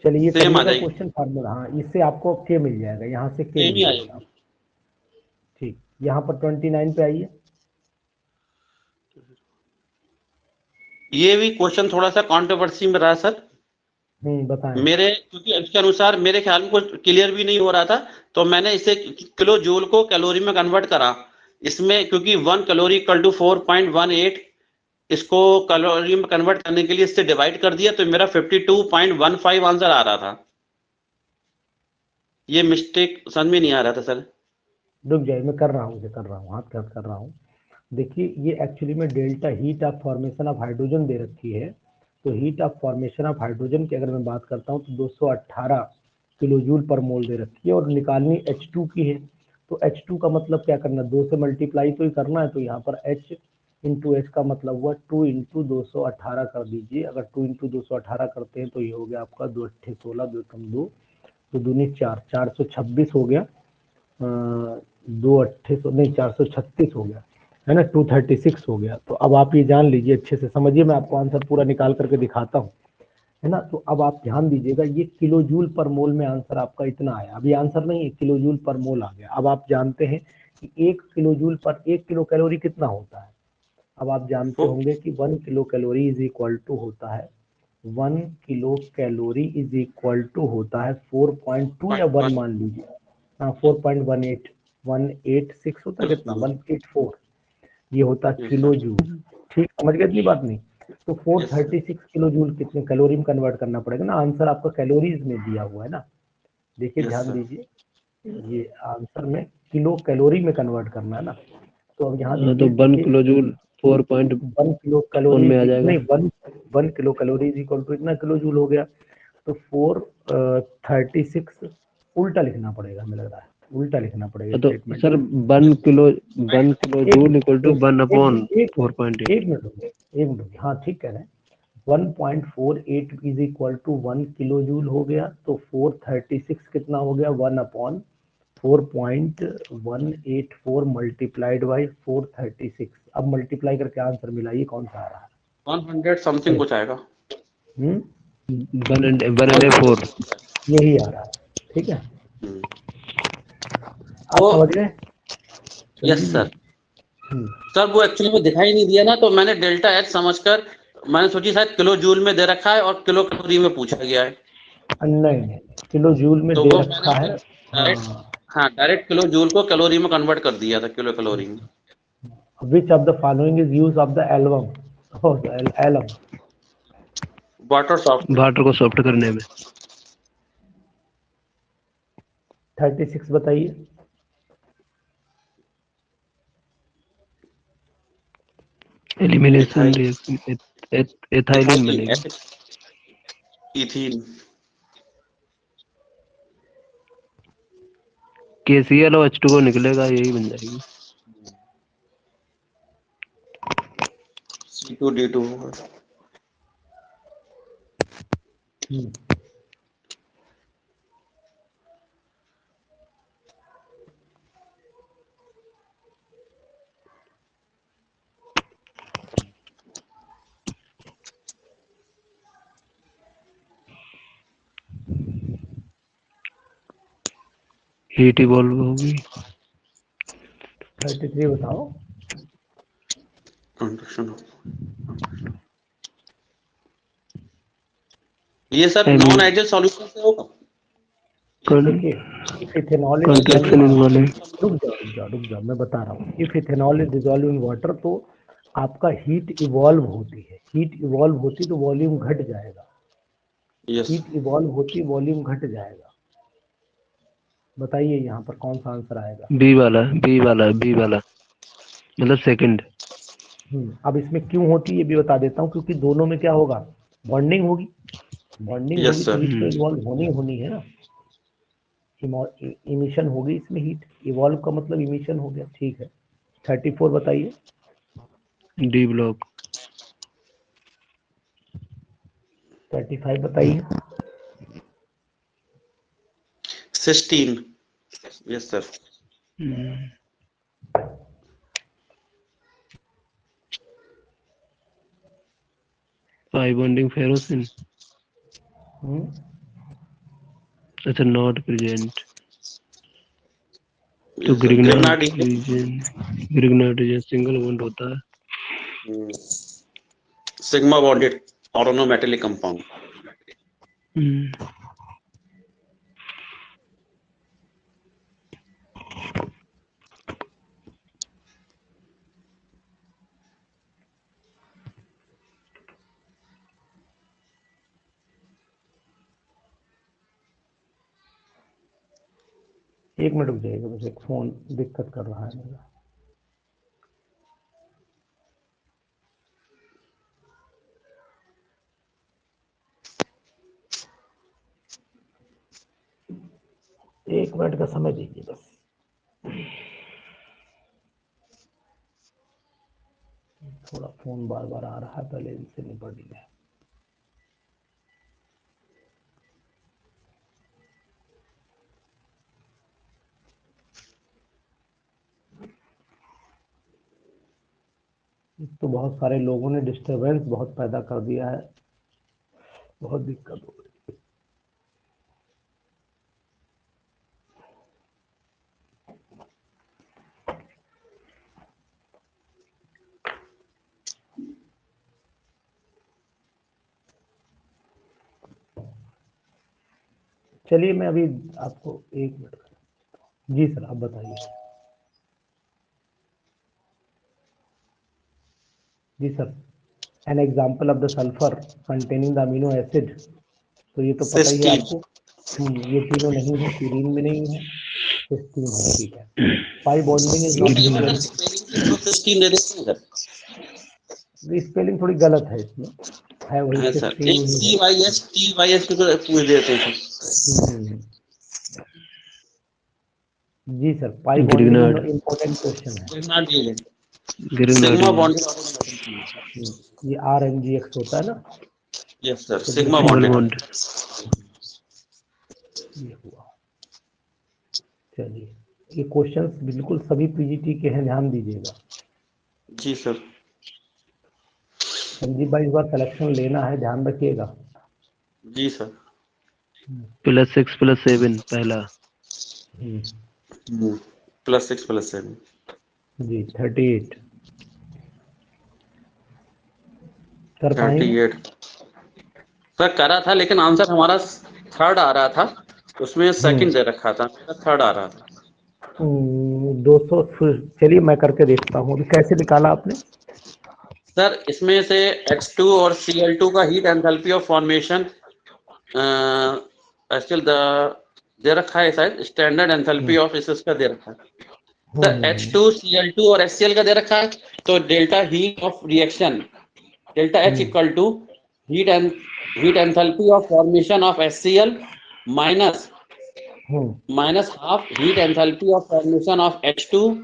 चलिए ये
सेम आ
करिएगा
जाएगी,
क्वेश्चन फार्मूला। हाँ, इससे आपको के मिल जाएगा, यहाँ से के
सेम
मिल
ही आ
जाएगा।
जाएगी।
ठीक, यहाँ पर 29 पे आइए।
ये भी क्वेश्चन थोड़ा सा कंट्रोवर्सी में रहा सर
बताएं।
मेरे, क्योंकि इसके अनुसार मेरे ख्याल में कुछ क्लियर भी नहीं हो रहा था, तो मैंने इसे किलो जूल को कैलोरी में कन्वर्ट करा। इसमें क्योंकि 1 कैलोरी इक्वल टू 4.18, इसको कैलोरी में कन्वर्ट करने के लिए इससे डिवाइड कर दिया, तो मेरा 52.15 आंसर आ रहा था। ये मिस्टेक समझ में नहीं आ रहा था सर।
रुक जाइए, मैं कर रहा हूँ, इसे कर रहा हूँ, हाथ के हाथ कर रहा हूँ। देखिए, ये एक्चुअली में delta heat of formation of hydrogen दे रखी है। तो heat of formation of hydrogen की अगर मैं बात करता हूँ तो 218 किलो जूल पर मोल दे रखी है, और निकालनी H2 की है। तो H2 का मतलब क्या करना, 2 से मल्टीप्लाई तो ही करना है। तो यहाँ पर H इंटू H का मतलब हुआ 2 इंटू 218 कर दीजिए। अगर 2 इंटू 218 करते हैं तो ये हो गया आपका 2 अट्ठे 16, 2 कम 2, तो दूनी 4, 426 हो गया। 2 अट्ठे नहीं 436 हो गया, है ना, 236 हो गया। तो अब आप ये जान लीजिए, अच्छे से समझिए, मैं आपको आंसर पूरा निकाल करके दिखाता हूँ, है ना। तो अब आप ध्यान दीजिएगा, ये किलो जूल पर मोल में आंसर आपका इतना आया। अभी आंसर नहीं है, किलो जूल पर मोल आ गया। अब आप जानते हैं कि 1 किलो जूल पर 1 किलो कैलोरी कितना होता है। अब आप जानते होंगे कि 1 kilo calorie is equal to होता है, 1 kilo calorie is equal to होता है 4.2 या 1 मान लीजिए, हाँ 4.186 होता है, कितना 184, ये होता है किलो जूल। ठीक, समझ गए इतनी बात नहीं? तो 436 किलो जूल कितने कैलोरी में कन्वर्ट करना पड़ेगा ना, आंसर आपका कैलोरीज में दिया हुआ है ना, देखिए ध्यान दीजिए, ये आंसर में किलो कैलोरी में कन्वर्ट करना है ना, तो अब यहाँ
तो 1 किलो जूल 4.1
1 किलो कैलोरी
में आ जाएगा।
नहीं, 1 kilo calorie is equal to इतना किलो जूल हो गया, तो 436 उल्टा लिखना पड़ेगा, हमें लग रहा है उल्टा लिखना पड़ेगा
तो
statement.
Sir 1 kilo joule equal to 1 upon 4.8।
एक मिनट रुकिए, हाँ ठीक कह रहे हैं, 1.48 is equal to 1 kilo joule हो गया, तो 436 कितना हो गया 1 अपॉन 4.184 मल्टीप्लाइड बाई 436। अब मल्टीप्लाई करके आंसर मिला, ये कौन सा आ रहा है?
100 समथिंग कुछ आएगा।
104।
यही आ रहा है, ठीक है, आप
वो
समझ गए?
Yes sir. सर वो एक्चुअली में दिखाई नहीं दिया ना, तो मैंने डेल्टा एच समझकर मैंने सोची शायद किलो जूल में दे रखा है और किलो कैलोरी में पूछा गया है,
नहीं, किलो जूल में
तो
दे
वो
रखा है।
डायरेक्ट किलो जूल को कैलोरी में कन्वर्ट कर दिया था, किलो कैलोरी में।
Which of the following is use of the album, alum,
water soft.
Water को सॉफ्ट करने में
36 बताइए।
एलिमिनेशन रिएक्शन एथाइलिन बनेगा।
इथीन।
KCl और H2O निकलेगा, यही बन जाएगी।
C2D2।
हीट इवॉल्व होगी।
33 बताओ।
कंडक्शन। ये सर नॉन आइडियल सॉल्यूशन से होगा।
देखिए इथेनॉल
कॉम्प्लेक्शन इन्वॉल्व।
रुक जाओ मैं बता रहा हूँ। If ethanol is dissolve in water, तो आपका हीट इवॉल्व होती है, हीट इवॉल्व होती तो वॉल्यूम घट जाएगा,
यस।
हीट इवॉल्व होती वॉल्यूम घट जाएगा। बताइए यहाँ पर कौन सा आंसर आएगा?
बी वाला मतलब सेकंड।
अब इसमें क्यों होती है ये भी बता देता हूँ, क्योंकि दोनों में क्या होगा, बॉन्डिंग होगी, बॉन्डिंग होगी
यस
तो
सर।
हीट तो इवॉल्व होनी है ना, इमिशन होगी इसमें, हीट इवॉल्व का मतलब इमिशन हो गया। ठीक है, 34 बताइए।
D block.
35 बताइए।
16। Yes sir.
5 bonding ferrocene. अच्छा नॉट प्रेजेंट, तो ग्रिग्नार्ड रीजन सिंगल बॉन्ड होता है।
Sigma bonded organometallic compound.
एक मिनट रुक जाइएगा, बस एक फोन दिक्कत कर रहा है मेरा। एक मिनट का समय दीजिए बस। थोड़ा फोन बार बार आ रहा है, पहले इनसे निपट लिया। तो बहुत सारे लोगों ने डिस्टरबेंस बहुत पैदा कर दिया है, बहुत दिक्कत हो रही है। चलिए मैं अभी आपको एक मिनट जी सर, आप बताइए। जी sir, an example of the sulphur containing the amino acid, तो ये तो पता ही है
सिस्टीन।
आपको। ये तीनों नहीं है, सीरीन में नहीं है, सिस्टीन है, ठीक है। पाई बॉन्डिंग इज नॉट
एक बार
प्रेजेंट।
सर स्पेलिंग को सिस्टीन दे देते हैं सर।
स्पेलिंग थोड़ी गलत है इसमें, है वही
हाँ सर,
सिस्टीन
एक
ही है।
CYS को पूछ देते हैं सर।
हम्म। जी sir, pi bonding
Grignard
important question है।
Sigma D
Grignard
sigma
unit
bonding.
ये RMGX होता है ना,
यस सर,
तो
सिग्मा
देखिए
डबल
बॉन्डिंग।
बॉन्ड।
ये हुआ। चलिए, ये क्वेश्चंस बिल्कुल सभी पीजीटी के हैं, ध्यान दीजिएगा।
जी सर।
संजीव भाई, इस बार सिलेक्शन लेना है, ध्यान रखिएगा।
जी सर।
+6 +7 पहला।
+6 +7।
जी 38 कर पाएंगे।
38 सर करा था, लेकिन आंसर हमारा थर्ड आ रहा था, उसमें सेकंड दे रखा था, मेरा थर्ड आ रहा था।
200, चलिए मैं करके देखता हूँ। अभी कैसे निकाला आपने?
सर इसमें से H2 और Cl2 का heat enthalpy of formation actual दे रखा है, शायद स्टैंडर्ड एंथैल्पी ऑफ इसका दे रखा है सर। H2 Cl2 और HCl का दे रखा है, तो delta heat of reaction delta H equal to heat enthalpy of formation of HCl minus half heat enthalpy of formation of H2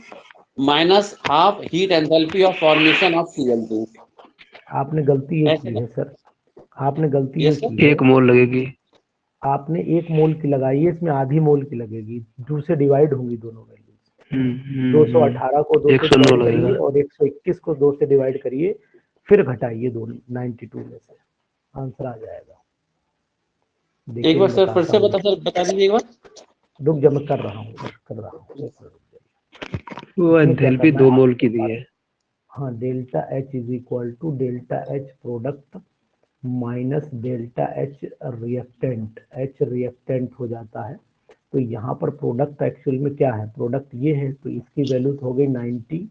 minus half heat enthalpy of formation of Cl2।
आपने गलती ये
ऐसे
की है सर, आपने गलती ये
yes sir.
की है।
1 मोल लगेगी।
आपने 1 मोल की लगाई है, इसमें आधी मोल की लगेगी, 2 से डिवाइड होंगी दोनों वैल्यूज। 218 को 2 से
109
डिवाइड करिए
लगेगा।
और 121 को 2 से डिवाइड करिए, फिर घटाइए दोनों 92 में से, आंसर आ जाएगा।
एक
देखिए
बार
मैं
सर फिर
बताता
से
हूँ,
बता दीजिए एक बार।
रुक जा, मैं कर रहा हूँ, एक मिनट रुक जाइए।
वो
इसमें क्या
एंथैल्पी
करना
2
है
मोल
आपको
की दी
सारा।
है।
हाँ, delta H is equal to delta H product minus delta H reactant. H reactant हो जाता है, तो यहाँ पर प्रोडक्ट एक्चुअल में क्या है, प्रोडक्ट ये है, तो इसकी वैल्यू हो गई 90,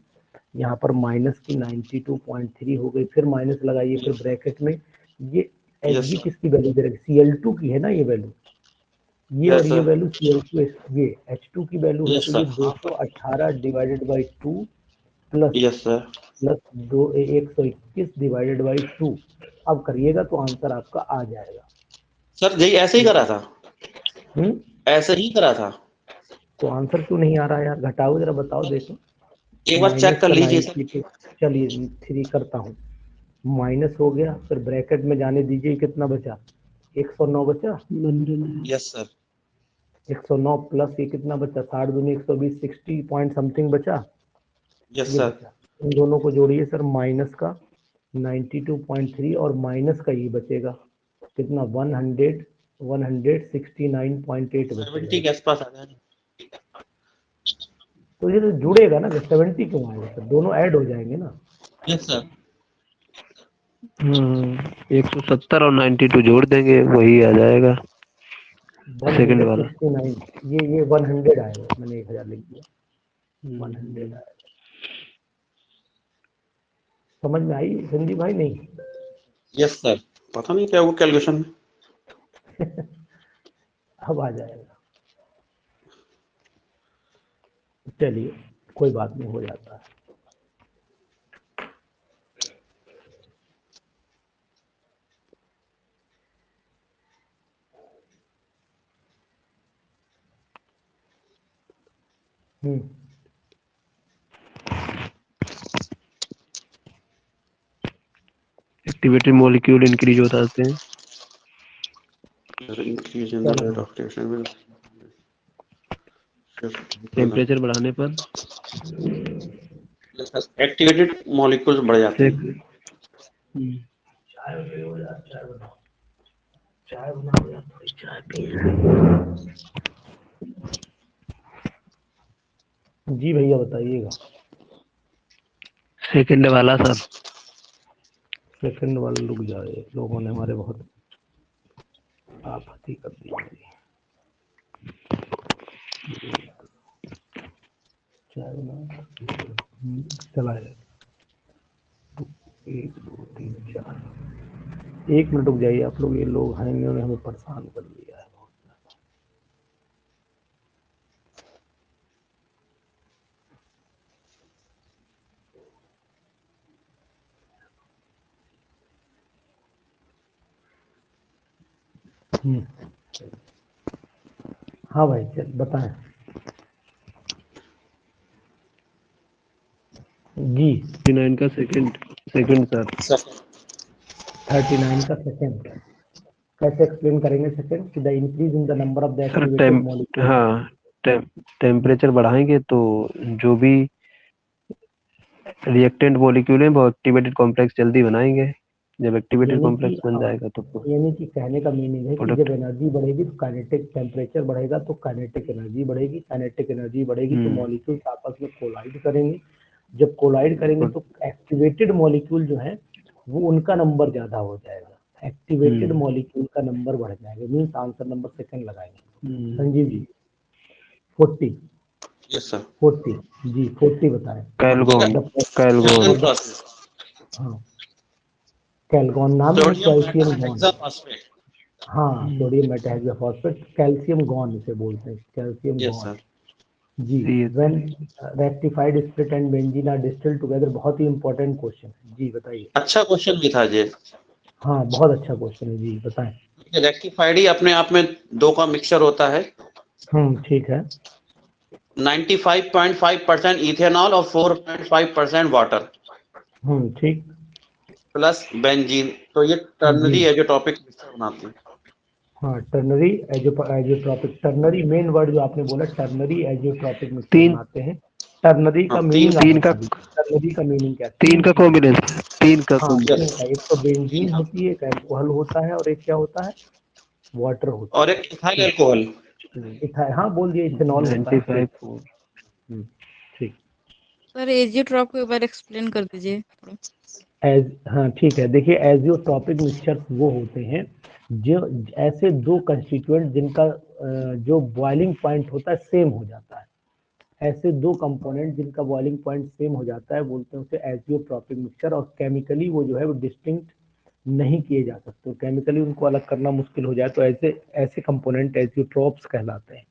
यहाँ पर माइनस की 92.3 हो गई, फिर माइनस लगाइए, फिर ब्रैकेट में ये
यस
ये
सर।
किसकी वैल्यू दे रखी, Cl2 की है ना ये वैल्यू, ये और
यस
ये
सर।
वैल्यू Cl2, ये H2 की वैल्यू है,
यस
तो ये
sir.
218 divided by 2 plus
yes sir.
Plus 121 divided by 2। अब करिएगा तो आंसर आपका आ जाएगा।
सर यही ऐसे ही करा था,
हम्म
ऐसे ही करा था।
तो आंसर क्यों नहीं आ रहा है यार, घटाओ जरा, बताओ देखो।
एक बार चेक
माइनस
कर
का
लीजिए सर।
92, चलिए 3 करता हूँ, माइनस हो गया, फिर ब्रैकेट में जाने दीजिए, कितना बचा, 109 बचा,
यस सर।
109 प्लस ये कितना बचा, 60 दूनी 120, 60 पॉइंट समथिंग बचा,
यस
ये
सर।
बचा। इन दोनों को जोड़िए सर, माइनस का 92.3 और माइनस का ये बचेगा कितना, 169.8 बचेगा
70
ये।
के आसपास आ जाएगा।
तो ये तो जुड़ेगा ना, 70 क्यों आएगा सर, दोनों ऐड हो जाएंगे ना।
Yes sir.
170 और 92 जोड़ देंगे, वही आ जाएगा सेकंड वाला।
169, ये 100 आएगा, मैंने 1000 लिख दिया, 100 आएगा। समझ में आई संजीव भाई? नहीं
यस सर। पता नहीं क्या वो कैलकुलेशन में।
अब आ जाएगा, चलिए कोई बात नहीं, हो जाता है।
एक्टिवेटेड मॉलिक्यूल इंक्रीज होता है।
Increase in the rate of reaction will
temperature बढ़ाने पर
एक्टिवेटेड मॉलिक्यूल्स बढ़ जाते हैं।
चाय पियो यार, चाय बनाओ, चाय बनाओ यार, थोड़ी चाय पिए। जी भैया बताइएगा।
सेकंड वाला सर।
सेकंड वाला रुक जाए, लोगों ने हमारे बहुत आफत ही कर दी मेरी। चला जाए 1 2 3 4। 1 मिनट रुक जाइए आप लोग, ये लोग हैं इन्होंने हमें परेशान कर दिया है। हाँ भाई चल बताएं जी।
39 का सेकंड सर।
39 का सेकंड कैसे एक्सप्लेन करेंगे? Second the increase in the number of the
sir
activated molecule.
हाँ टेम्परेचर बढ़ाएंगे तो जो भी रिएक्टेंट मॉलिक्यूल है वो एक्टिवेटेड कॉम्प्लेक्स जल्दी बनाएंगे। जब एक्टिवेटेड
यानी कि
कॉम्प्लेक्स बन
हाँ,
जाएगा तो
यानी कि कहने का मीनिंग है कि
प्रोडक्ट।
जब एनर्जी बढ़ेगी तो काइनेटिक टेम्परेचर बढ़ेगा तो काइनेटिक एनर्जी बढ़ेगी, काइनेटिक एनर्जी बढ़ेगी तो मॉलिक्यूल्स आपस में कोलाइड करेंगे। जब कोलाइड करेंगे तो एक्टिवेटेड मॉलिक्यूल जो है वो उनका नंबर ज्यादा हो जाएगा, एक्टिवेटेड मॉलिक्यूल का नंबर बढ़ जाएगा। मीन्स आंसर नंबर सेकंड लगाएंगे। संजीव जी 40।
Yes sir.
40 जी 40 बताएं।
कैलगोन
हाँ कैलगोन नाम है,
सोडियम
कैल्शियम गॉन।
हेक्साफॉस्फेट।
हाँ सोडियम मेटाहेक्साफॉस्फेट, कैल्शियम गॉन इसे बोलते हैं, कैल्शियम
यस
गॉन
सर।
जी। When rectified spirit and benzene are distilled together, बहुत ही इंपॉर्टेंट क्वेश्चन है जी, बताइए।
अच्छा क्वेश्चन भी था ये।
हाँ बहुत अच्छा क्वेश्चन है जी, बताएं।
रेक्टिफाइड ही अपने आप में दो का मिक्सचर होता है।
ठीक है।
95.5% इथेनॉल और 4.5% वाटर
ठीक।
प्लस बेंजीन, तो ये
जी
टर्नरी है जो टॉपिक मिक्सचर बनाते हैं।
हाँ ternary azeotropic, ternary main word जो आपने बोला, टर्नरी एजियोट्रॉपिक मिक्सचर
तीन
बनाते हैं। टर्नरी का
हाँ,
मीनिंग आप
तीन
बता
का
दीजिए, टर्नरी का मीनिंग क्या?
तीन का
चीज।
कॉम्बिनेशन तीन का
हाँ
कॉम्बिनेशन
तीन का, एक तो बेंजीन होती है, एक अल्कोहल होता है और एक क्या होता है? वाटर होता
और
है।
एक इथाइल
ठीक।
अल्कोहल।
इथाइल, हाँ बोल दिए, इथेनॉल होता है। ठीक।
95
ठीक।
सर एजियोट्रॉप को एक बार एक्सप्लेन कर दीजिए थोड़ा।
हाँ ठीक है, देखिए एजियोट्रॉपिक मिक्सचर्स वो होते हैं जो ऐसे दो कंस्टिट्यूएंट जिनका जो बॉइलिंग पॉइंट होता है सेम हो जाता है। ऐसे दो कंपोनेंट जिनका बॉइलिंग पॉइंट सेम हो जाता है बोलते हैं उसे एजियोट्रॉपिक मिक्सचर। और केमिकली वो जो है वो डिस्टिंक्ट नहीं किए जा सकते, केमिकली उनको अलग करना मुश्किल हो जाए तो ऐसे ऐसे कंपोनेंट एजियोट्रॉप्स कहलाते हैं,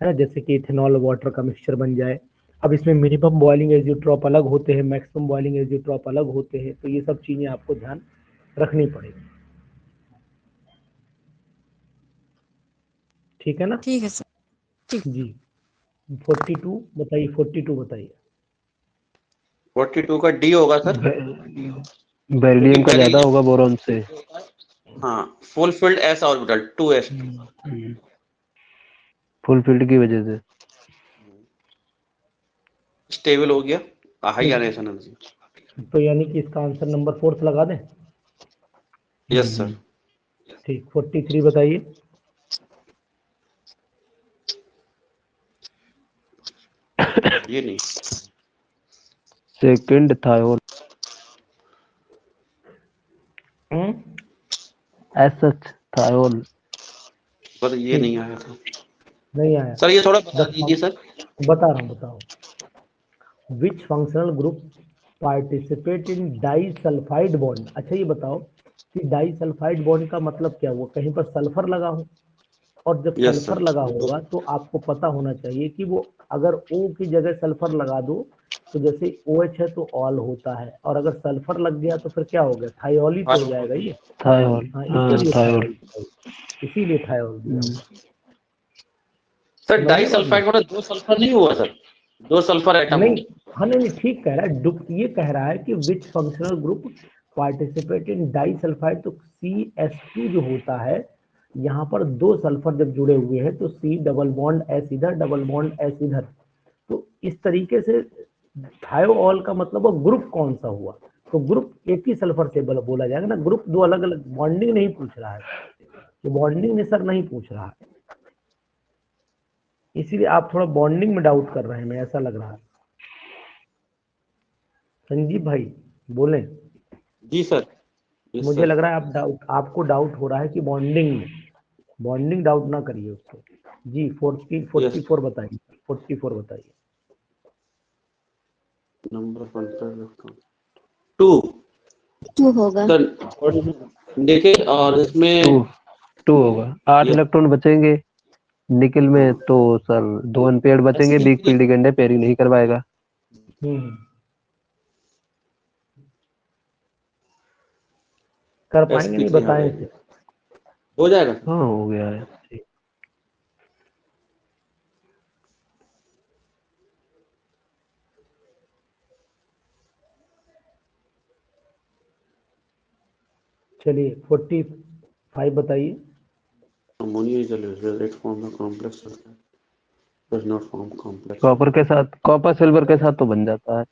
है ना। जैसे कि इथेनॉल वाटर का मिक्सचर बन जाए। अब इसमें मिनिमम बॉइलिंग एजियोट्रॉप अलग होते हैं, मैक्सिमम बॉइलिंग एजियोट्रॉप अलग होते हैं, तो ये सब चीजें आपको ध्यान रखनी पड़ेगी। ठीक है ना
ठीक है सर। ठीक।
जी। 42 बताइए, 42 बताइए।
42 का डी होगा सर।
बेरिलियम का ज्यादा होगा बोरॉन से।
हाँ, full field S orbital 2s।
Full field की वजह से
स्टेबल हो गया, हाई आयनेशन एनर्जी।
तो यानी कि इसका आंसर नंबर 4 लगा दें।
Yes sir.
ठीक। 43 बताइए।
ये नहीं,
सेकंड थायोल एसएच थायोल
पर ये नहीं आया था
नहीं आया
सर। ये थोड़ा बता दीजिए सर।
बता रहा हूँ, बताओ। विच functional group participate in disulphide bond. अच्छा ये बताओ कि डाइसल्फाइड बॉन्ड का मतलब क्या हुआ? कहीं पर सल्फर लगा हो, और जब
यस
सल्फर
सर।
लगा होगा तो आपको पता होना चाहिए कि वो अगर O की जगह सल्फर लगा दो तो जैसे OH है तो ऑल होता है, और अगर सल्फर लग गया तो फिर क्या हो गया? थायोल ही तो हो जाएगा ये।
थायोल
हाँ
हाँ
इसीलिए
थायोल
थायोल, इसीलिए थायोल दिया हुआ।
सर
समझ
डाई
गए बात
सल्फाइड मतलब दो सल्फर नहीं हुआ सर, दो सल्फर एटम हो।
नहीं? हाँ नहीं ठीक कह रहा है, ये कह रहा है कि विच functional group participate in disulphide, तो CH2 जो होता है, यहाँ पर दो सल्फर जब जुड़े हुए हैं तो C डबल बॉन्ड S इधर, डबल बॉन्ड S इधर, तो इस तरीके से थायोल का मतलब वो ग्रुप कौन सा हुआ? तो ग्रुप एक ही सल्फर से बोला जाएगा ना। ग्रुप दो अलग अलग, बॉन्डिंग नहीं पूछ रहा है, ये बॉन्डिंग ने सर नहीं पूछ रहा है, इसीलिए आप थोड़ा बॉन्डिंग में डाउट कर रहे हैं, मैं ऐसा लग रहा है। संजीव भाई बोलें।
जी सर। यस
मुझे
सर।
लग रहा है आपको डाउट हो रहा है कि बॉन्डिंग में, बॉन्डिंग डाउट ना करिए उसको। जी 44
यस
44 बताइए, 44 बताइए।
नंबर ऑफ 2
2 होगा।
सर देखिए, और इसमें
2 होगा। 8
ये
इलेक्ट्रॉन बचेंगे निकल में,
हाँ,
तो सर 2 अनपेयर्ड बचेंगे, वीक फील्ड लिगेंड है, पेयरिंग नहीं करवाएगा।
कर पाएंगे, नहीं
sp3
बताएं इसे।
हो जाएगा।
हाँ हो गया है।
चलिए 45 बताइए।
Ammonia is red form of complex does not form complex.
Copper के साथ, कॉपर सिल्वर के साथ तो बन जाता है।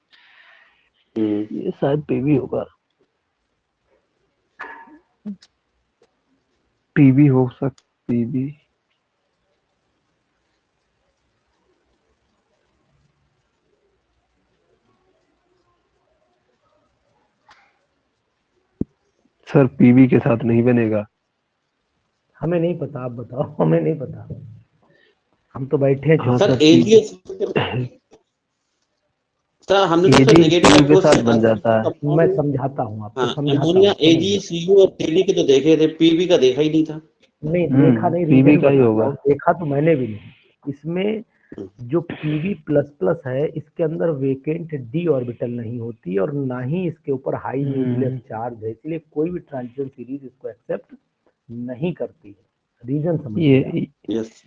हम्म,
ये शायद पीवी होगा, पीवी हो सकता, पीवी। सर पीवी के साथ नहीं बनेगा।
हमें नहीं पता, आप बताओ, हमें नहीं पता, हम तो बैठे हैं
हाँ
चुप।
सर
सर
एजीएस सर हमने तो सर नेगेटिव
AgCu के
अप्रोच
साथ
से
बन जाता है।
मैं
कंपाउंड।
समझाता हूँ आपको,
हाँ,
समझाता
अमोनिया
हूँ, समझिए।
AgCu और Td के तो देखे थे, पीवी का देखा ही नहीं था।
नहीं देखा नहीं,
पीवी
रीजन
का ही
बताता
होगा।
हूँ, देखा तो मैंने भी नहीं। इसमें जो पीवी प्लस प्लस है, इसके अंदर वेकेंट डी ऑर्बिटल नहीं होती और ना ही इसके ऊपर हाई न्यूक्लियस चार्ज है, इसलिए कोई भी ट्रांजिशन सीरीज इसको एक्सेप्ट नहीं करती है। रीजन समझिए आप।
ये
यस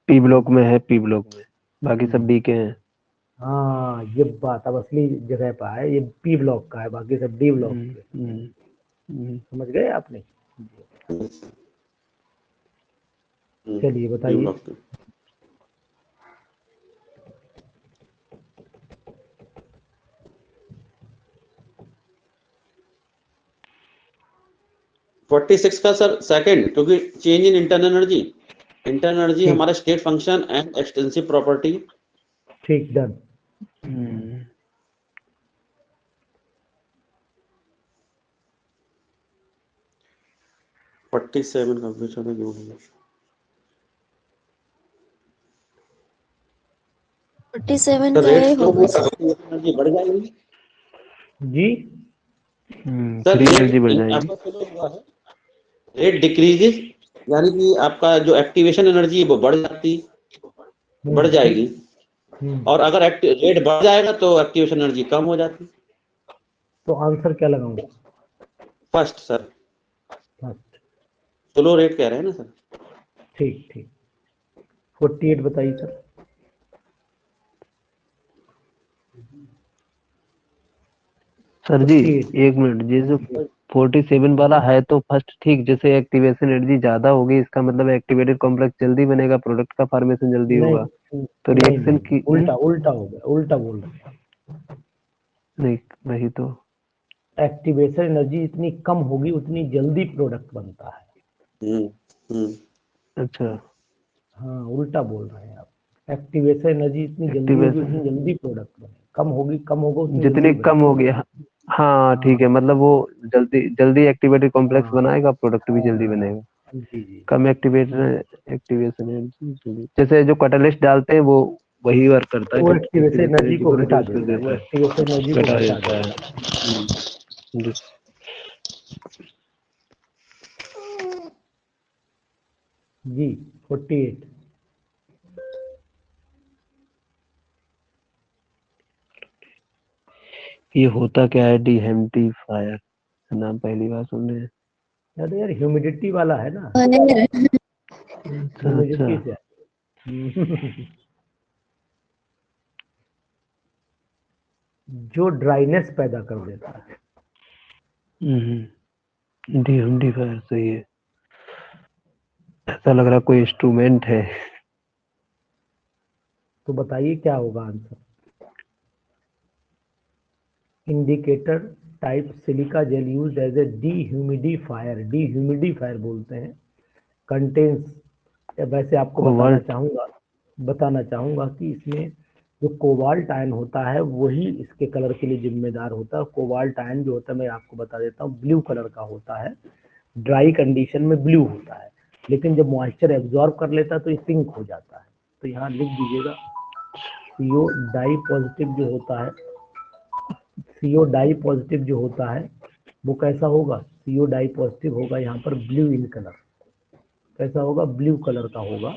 पी ब्लॉक में है, पी ब्लॉक में, बाकी सब डी के हैं।
हाँ, ये बात अब असली जगह पर है, ये पी ब्लॉक का है, बाकी सब डी ब्लॉक के। समझ गए आपने? चलिए बताइए।
फोर्टी सिक्स का सर सेकंड, क्योंकि change in internal energy, internal energy
ठीक।
हमारा state function and extensive property.
ठीक, डन।
47 का विच ऑफ द गिवन
47
सर
का
रेट
ए
जो
होगा सर।
एनर्जी बढ़ जाएगी
जी,
सर।
फ्री एनर्जी बढ़
रेट
जाएगी।
आपका स्लो हुआ है, रेट डिक्रीजेस, यानी कि आपका जो एक्टिवेशन एनर्जी है वो बढ़ जाती, बढ़ जाएगी। और अगर रेट बढ़ जाएगा तो एक्टिवेशन एनर्जी कम हो जाती।
तो आंसर क्या लगाऊं?
First sir,
first.
Slow rate कह रहे हैं ना सर।
ठीक ठीक। 48 बताइए सर।
सर जी
48।
एक मिनट, जैसे 47 वाला है तो फर्स्ट ठीक, जैसे एक्टिवेशन एनर्जी ज्यादा होगी इसका मतलब एक्टिवेटेड कॉम्प्लेक्स जल्दी बनेगा, प्रोडक्ट का फॉर्मेशन जल्दी होगा,
नहीं
तो
नहीं
रिएक्शन
नहीं,
की
उल्टा उल्टा हो गया, उल्टा बोल रहे हैं।
नहीं वही तो।
एक्टिवेशन एनर्जी इतनी कम होगी उतनी जल्दी प्रोडक्ट बनता है।
अच्छा,
हाँ, उल्टा बोल रहे हैं आप। एक्टिवेशन एनर्जी इतनी जल्दी होगी
एक्टिवेशन
उतनी जल्दी प्रोडक्ट बने, कम होगी, कम होगा उतनी
जितनी
जल्दी
कम
बनेगा।
होगी, हाँ ठीक है, मतलब वो जल्दी जल्दी एक्टिवेटेड कॉम्प्लेक्स
हाँ
बनाएगा, प्रोडक्ट भी जल्दी
हाँ,
बनेगा।
जी जी।
कम एक्टिवेशन एनर्जी, जैसे जो कैटलिस्ट डालते हैं वो वही वर्क करता है
वो
कि
एक्टिवेशन
एक्टिवेशन
एनर्जी
एनर्जी
को
को
घटा
रिड्यूस कर
देता है, वो
देता है,
एक्टिवेशन एनर्जी को
घटा
घटा
देता
देता
है। जी।
है। जी 48।
ये होता क्या है, डिहेम्टिफायर, नाम पहली बार सुन रहे हैं।
यार यार, ह्यूमिडिटी वाला है ना,
अच्छा अच्छा।
ह्यूमिडिटी से जो ड्राइनेस पैदा कर देता है।
डिहेम्टिफायर सही है, ऐसा लग रहा कोई इंस्ट्रूमेंट है।
तो बताइए क्या होगा answer? Indicator type silica gel used as a dehumidifier बोलते हैं। कंटेंस, वैसे आपको
कोबाल्ट।
बताना चाहूंगा कि इसमें जो कोबाल्ट आयन होता है वही इसके कलर के लिए जिम्मेदार होता है। कोबाल्ट आयन जो होता है, मैं आपको बता देता हूँ, ब्लू कलर का होता है। ड्राई कंडीशन में ब्लू होता है, लेकिन जब मॉइस्चर एब्जॉर्ब कर लेता है तो ये पिंक हो जाता है। तो यहाँ लिख दीजिएगा, CO डाई पॉजिटिव जो होता है CO डाई पॉजिटिव जो होता है वो कैसा होगा, CO डाई पॉजिटिव होगा यहाँ पर ब्लू इन कलर, कैसा होगा, ब्लू कलर का होगा।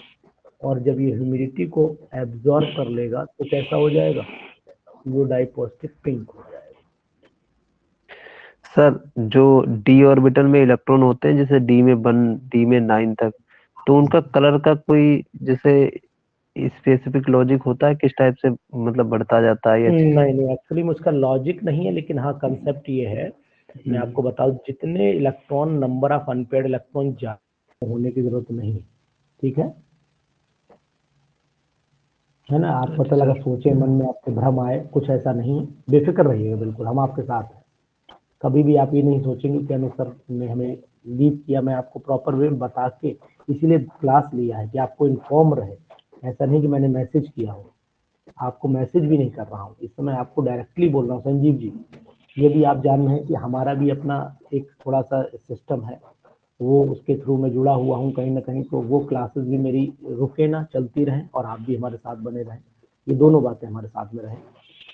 और जब ये ह्यूमिडिटी को एब्जॉर्ब कर लेगा तो कैसा हो जाएगा, CO डाई पॉजिटिव पिंक हो जाएगा।
सर जो डी ऑर्बिटल में इलेक्ट्रॉन होते हैं जैसे D में 1 D में 9 तक, तो उनका कलर का कोई जैसे स्पेसिफिक लॉजिक होता है, किस टाइप से मतलब बढ़ता जाता है या
नहीं एक्चुअली में उसका लॉजिक नहीं है, लेकिन हाँ कंसेप्ट ये है, मैं आपको बताऊं, जितने electron number of unpaired electron ज्यादा होने की जरूरत नहीं, ठीक है ना। आप पता लगा सोचे मन में आपके भ्रम आए, कुछ ऐसा नहीं, बेफिक्र रहिएगा, बिल्कुल हम आपके साथ हैं। कभी भी आप ये नहीं सोचेंगे कि सर ने हमें लीव किया, मैं आपको प्रॉपर वे में बता के इसीलिए क्लास लिया है कि आपको इन्फॉर्म रहे। ऐसा नहीं कि मैंने मैसेज किया हो, आपको मैसेज भी नहीं कर रहा हूँ, इस समय आपको डायरेक्टली बोल रहा हूँ संजीव जी। ये भी आप जान रहे हैं कि हमारा भी अपना एक थोड़ा सा सिस्टम है, वो उसके थ्रू मैं जुड़ा हुआ हूँ कहीं ना कहीं, तो वो क्लासेस भी मेरी रुके ना, चलती रहें और आप भी हमारे साथ बने रहें, ये दोनों बातें हमारे साथ में रहें,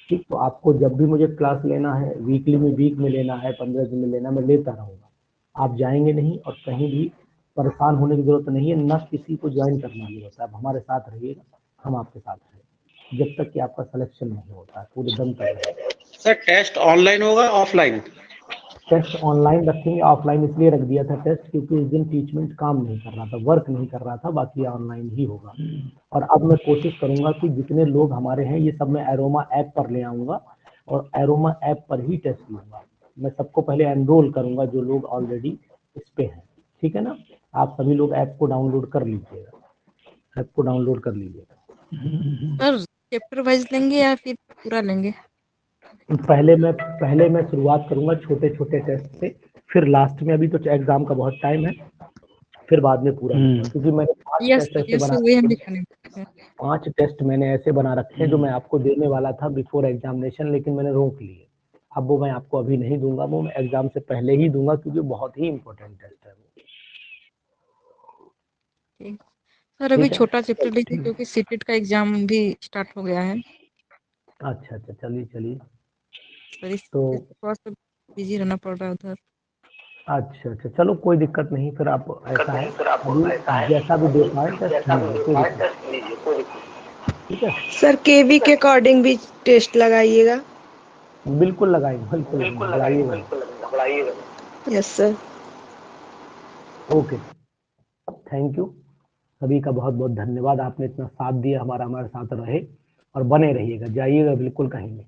ठीक। तो आपको जब भी मुझे क्लास लेना है, वीकली में, वीक में लेना है, 15 दिन में लेना, मैं लेता रहूँगा। आप जाएंगे नहीं और कहीं भी परेशान होने की जरूरत नहीं है, ना किसी को ज्वाइन करने की जरूरत है। आप हमारे साथ रहिएगा, हम आपके साथ रहेंगे जब तक कि आपका सिलेक्शन नहीं होता है, पूरे दम तक रहेगा।
सर टेस्ट ऑनलाइन होगा ऑफलाइन?
टेस्ट ऑनलाइन रखेंगे, ऑफलाइन इसलिए रख दिया था टेस्ट क्योंकि उस दिन टीचमेंट काम नहीं कर रहा था, वर्क नहीं कर रहा था, बाकी ऑनलाइन ही होगा। और अब मैं कोशिश करूंगा कि जितने लोग हमारे हैं ये सब मैं एरोमा ऐप पर ले आऊंगा और एरोमा ऐप पर ही टेस्ट लूंगा। मैं सबको पहले एनरोल करूंगा जो लोग ऑलरेडी इस पे हैं, ठीक है ना। आप सभी लोग ऐप को डाउनलोड कर लीजिएगा, ऐप को डाउनलोड कर लीजिएगा।
सर चैप्टर वाइज लेंगे या फिर पूरा लेंगे?
पहले मैं शुरुआत करूंगा छोटे छोटे टेस्ट से, फिर लास्ट में, अभी तो एग्जाम का बहुत टाइम है, फिर बाद में पूरा लूंगा, क्योंकि मैंने 5
यस
टेस्ट ऐसे
यस
बना
वही हम
रखे
भी
हैं,
करेंगे।
5 टेस्ट मैंने ऐसे बना रखे हैं जो मैं आपको देने वाला था बिफोर एग्जामिनेशन, लेकिन मैंने रोक लिए। अब वो मैं आपको अभी नहीं दूंगा, वो मैं एग्जाम से पहले ही दूंगा क्योंकि बहुत ही इंपॉर्टेंट टेस्ट है वो।
ठीक सर, अभी
ठीक है,
छोटा चैप्टर लीजिए क्योंकि सीटेट का एग्जाम भी स्टार्ट हो गया है।
अच्छा चलिए
सर इस
तो
थोड़ा सा बिजी रहना पड़ रहा है उधर।
अच्छा चलो कोई दिक्कत नहीं, फिर आप ऐसा है अभी जैसा भी दे पाए टेस्ट लीजिए, कोई दिक्कत नहीं, ठीक है।
सर केवी के अकॉर्डिंग भी टेस्ट लगाइएगा।
बिल्कुल लगाएंगे, बिल्कुल घबराइएगा।
Yes sir.
Okay, thank you, सभी का बहुत बहुत धन्यवाद, आपने इतना साथ दिया, हमारे साथ रहे और बने रहिएगा, जाइएगा बिल्कुल कहीं नहीं,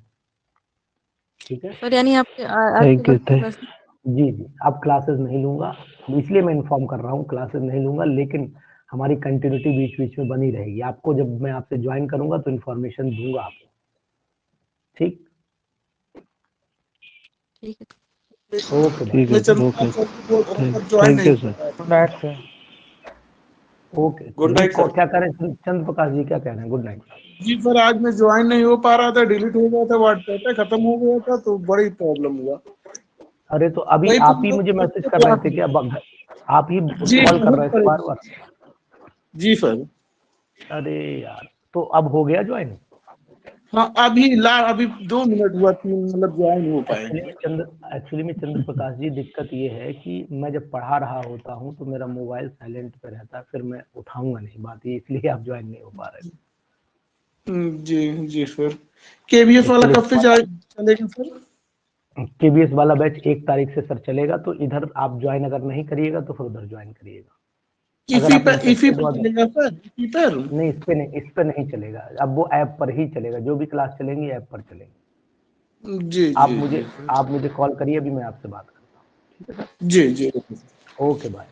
ठीक है।
सर यानी आपके आपके
थैंक यू।
बस
जी अब क्लासेस नहीं लूंगा, इसलिए मैं इन्फॉर्म कर रहा हूँ, क्लासेस नहीं लूंगा, लेकिन हमारी कंटिन्यूटी बीच बीच में बनी रहेगी। आपको जब मैं आपसे ज्वाइन करूंगा तो इन्फॉर्मेशन दूंगा आपको, ठीक।
ठीक है।
ओके
ठीक है sir, okay, thank you sir.
Good night sir.
Okay,
good night sir.
क्या कह रहे हैं चंद्र प्रकाश जी, क्या कह रहे हैं? Good night.
जी सर, आज मैं ज्वाइन नहीं हो पा रहा था, डिलीट हो गया था, व्हाट्सएप खत्म हो गया था, तो बड़ी प्रॉब्लम हुआ।
अरे तो अभी
वही
आप ही मुझे मैसेज कर रहे थे क्या, आप ही
जी
कॉल कर
बहुत
रहे थे बार बार?
जी सर।
अरे यार, तो अब हो गया ज्वाइन?
हाँ अभी 2 मिनट हुआ, 3 मतलब ज्वाइन हो पाए।
एक्चुअली में चंद्र प्रकाश जी, दिक्कत ये है कि मैं जब पढ़ा रहा होता हूँ तो मेरा मोबाइल साइलेंट पे रहता है, फिर मैं उठाऊंगा नहीं बात, ये इसलिए आप ज्वाइन नहीं हो पा रहे थे।
जी सर। केवीएस वाला कब से चलेगा सर?
केबीएस वाला बैच 1 तारीख से सर चलेगा, तो इधर आप ज्वाइन अगर नहीं करिएगा तो फिर उधर ज्वाइन करिएगा। अगर आप
इसी
interested
पर
हो,
चलेगा सर, इसी पर?
नहीं इस पे नहीं चलेगा, अब वो ऐप पर ही चलेगा, जो भी क्लास चलेंगी ऐप पर चलेंगी।
जी
आप मुझे कॉल करिए, अभी मैं आपसे बात करता हूँ, ठीक है सर।
जी
ओके बाय।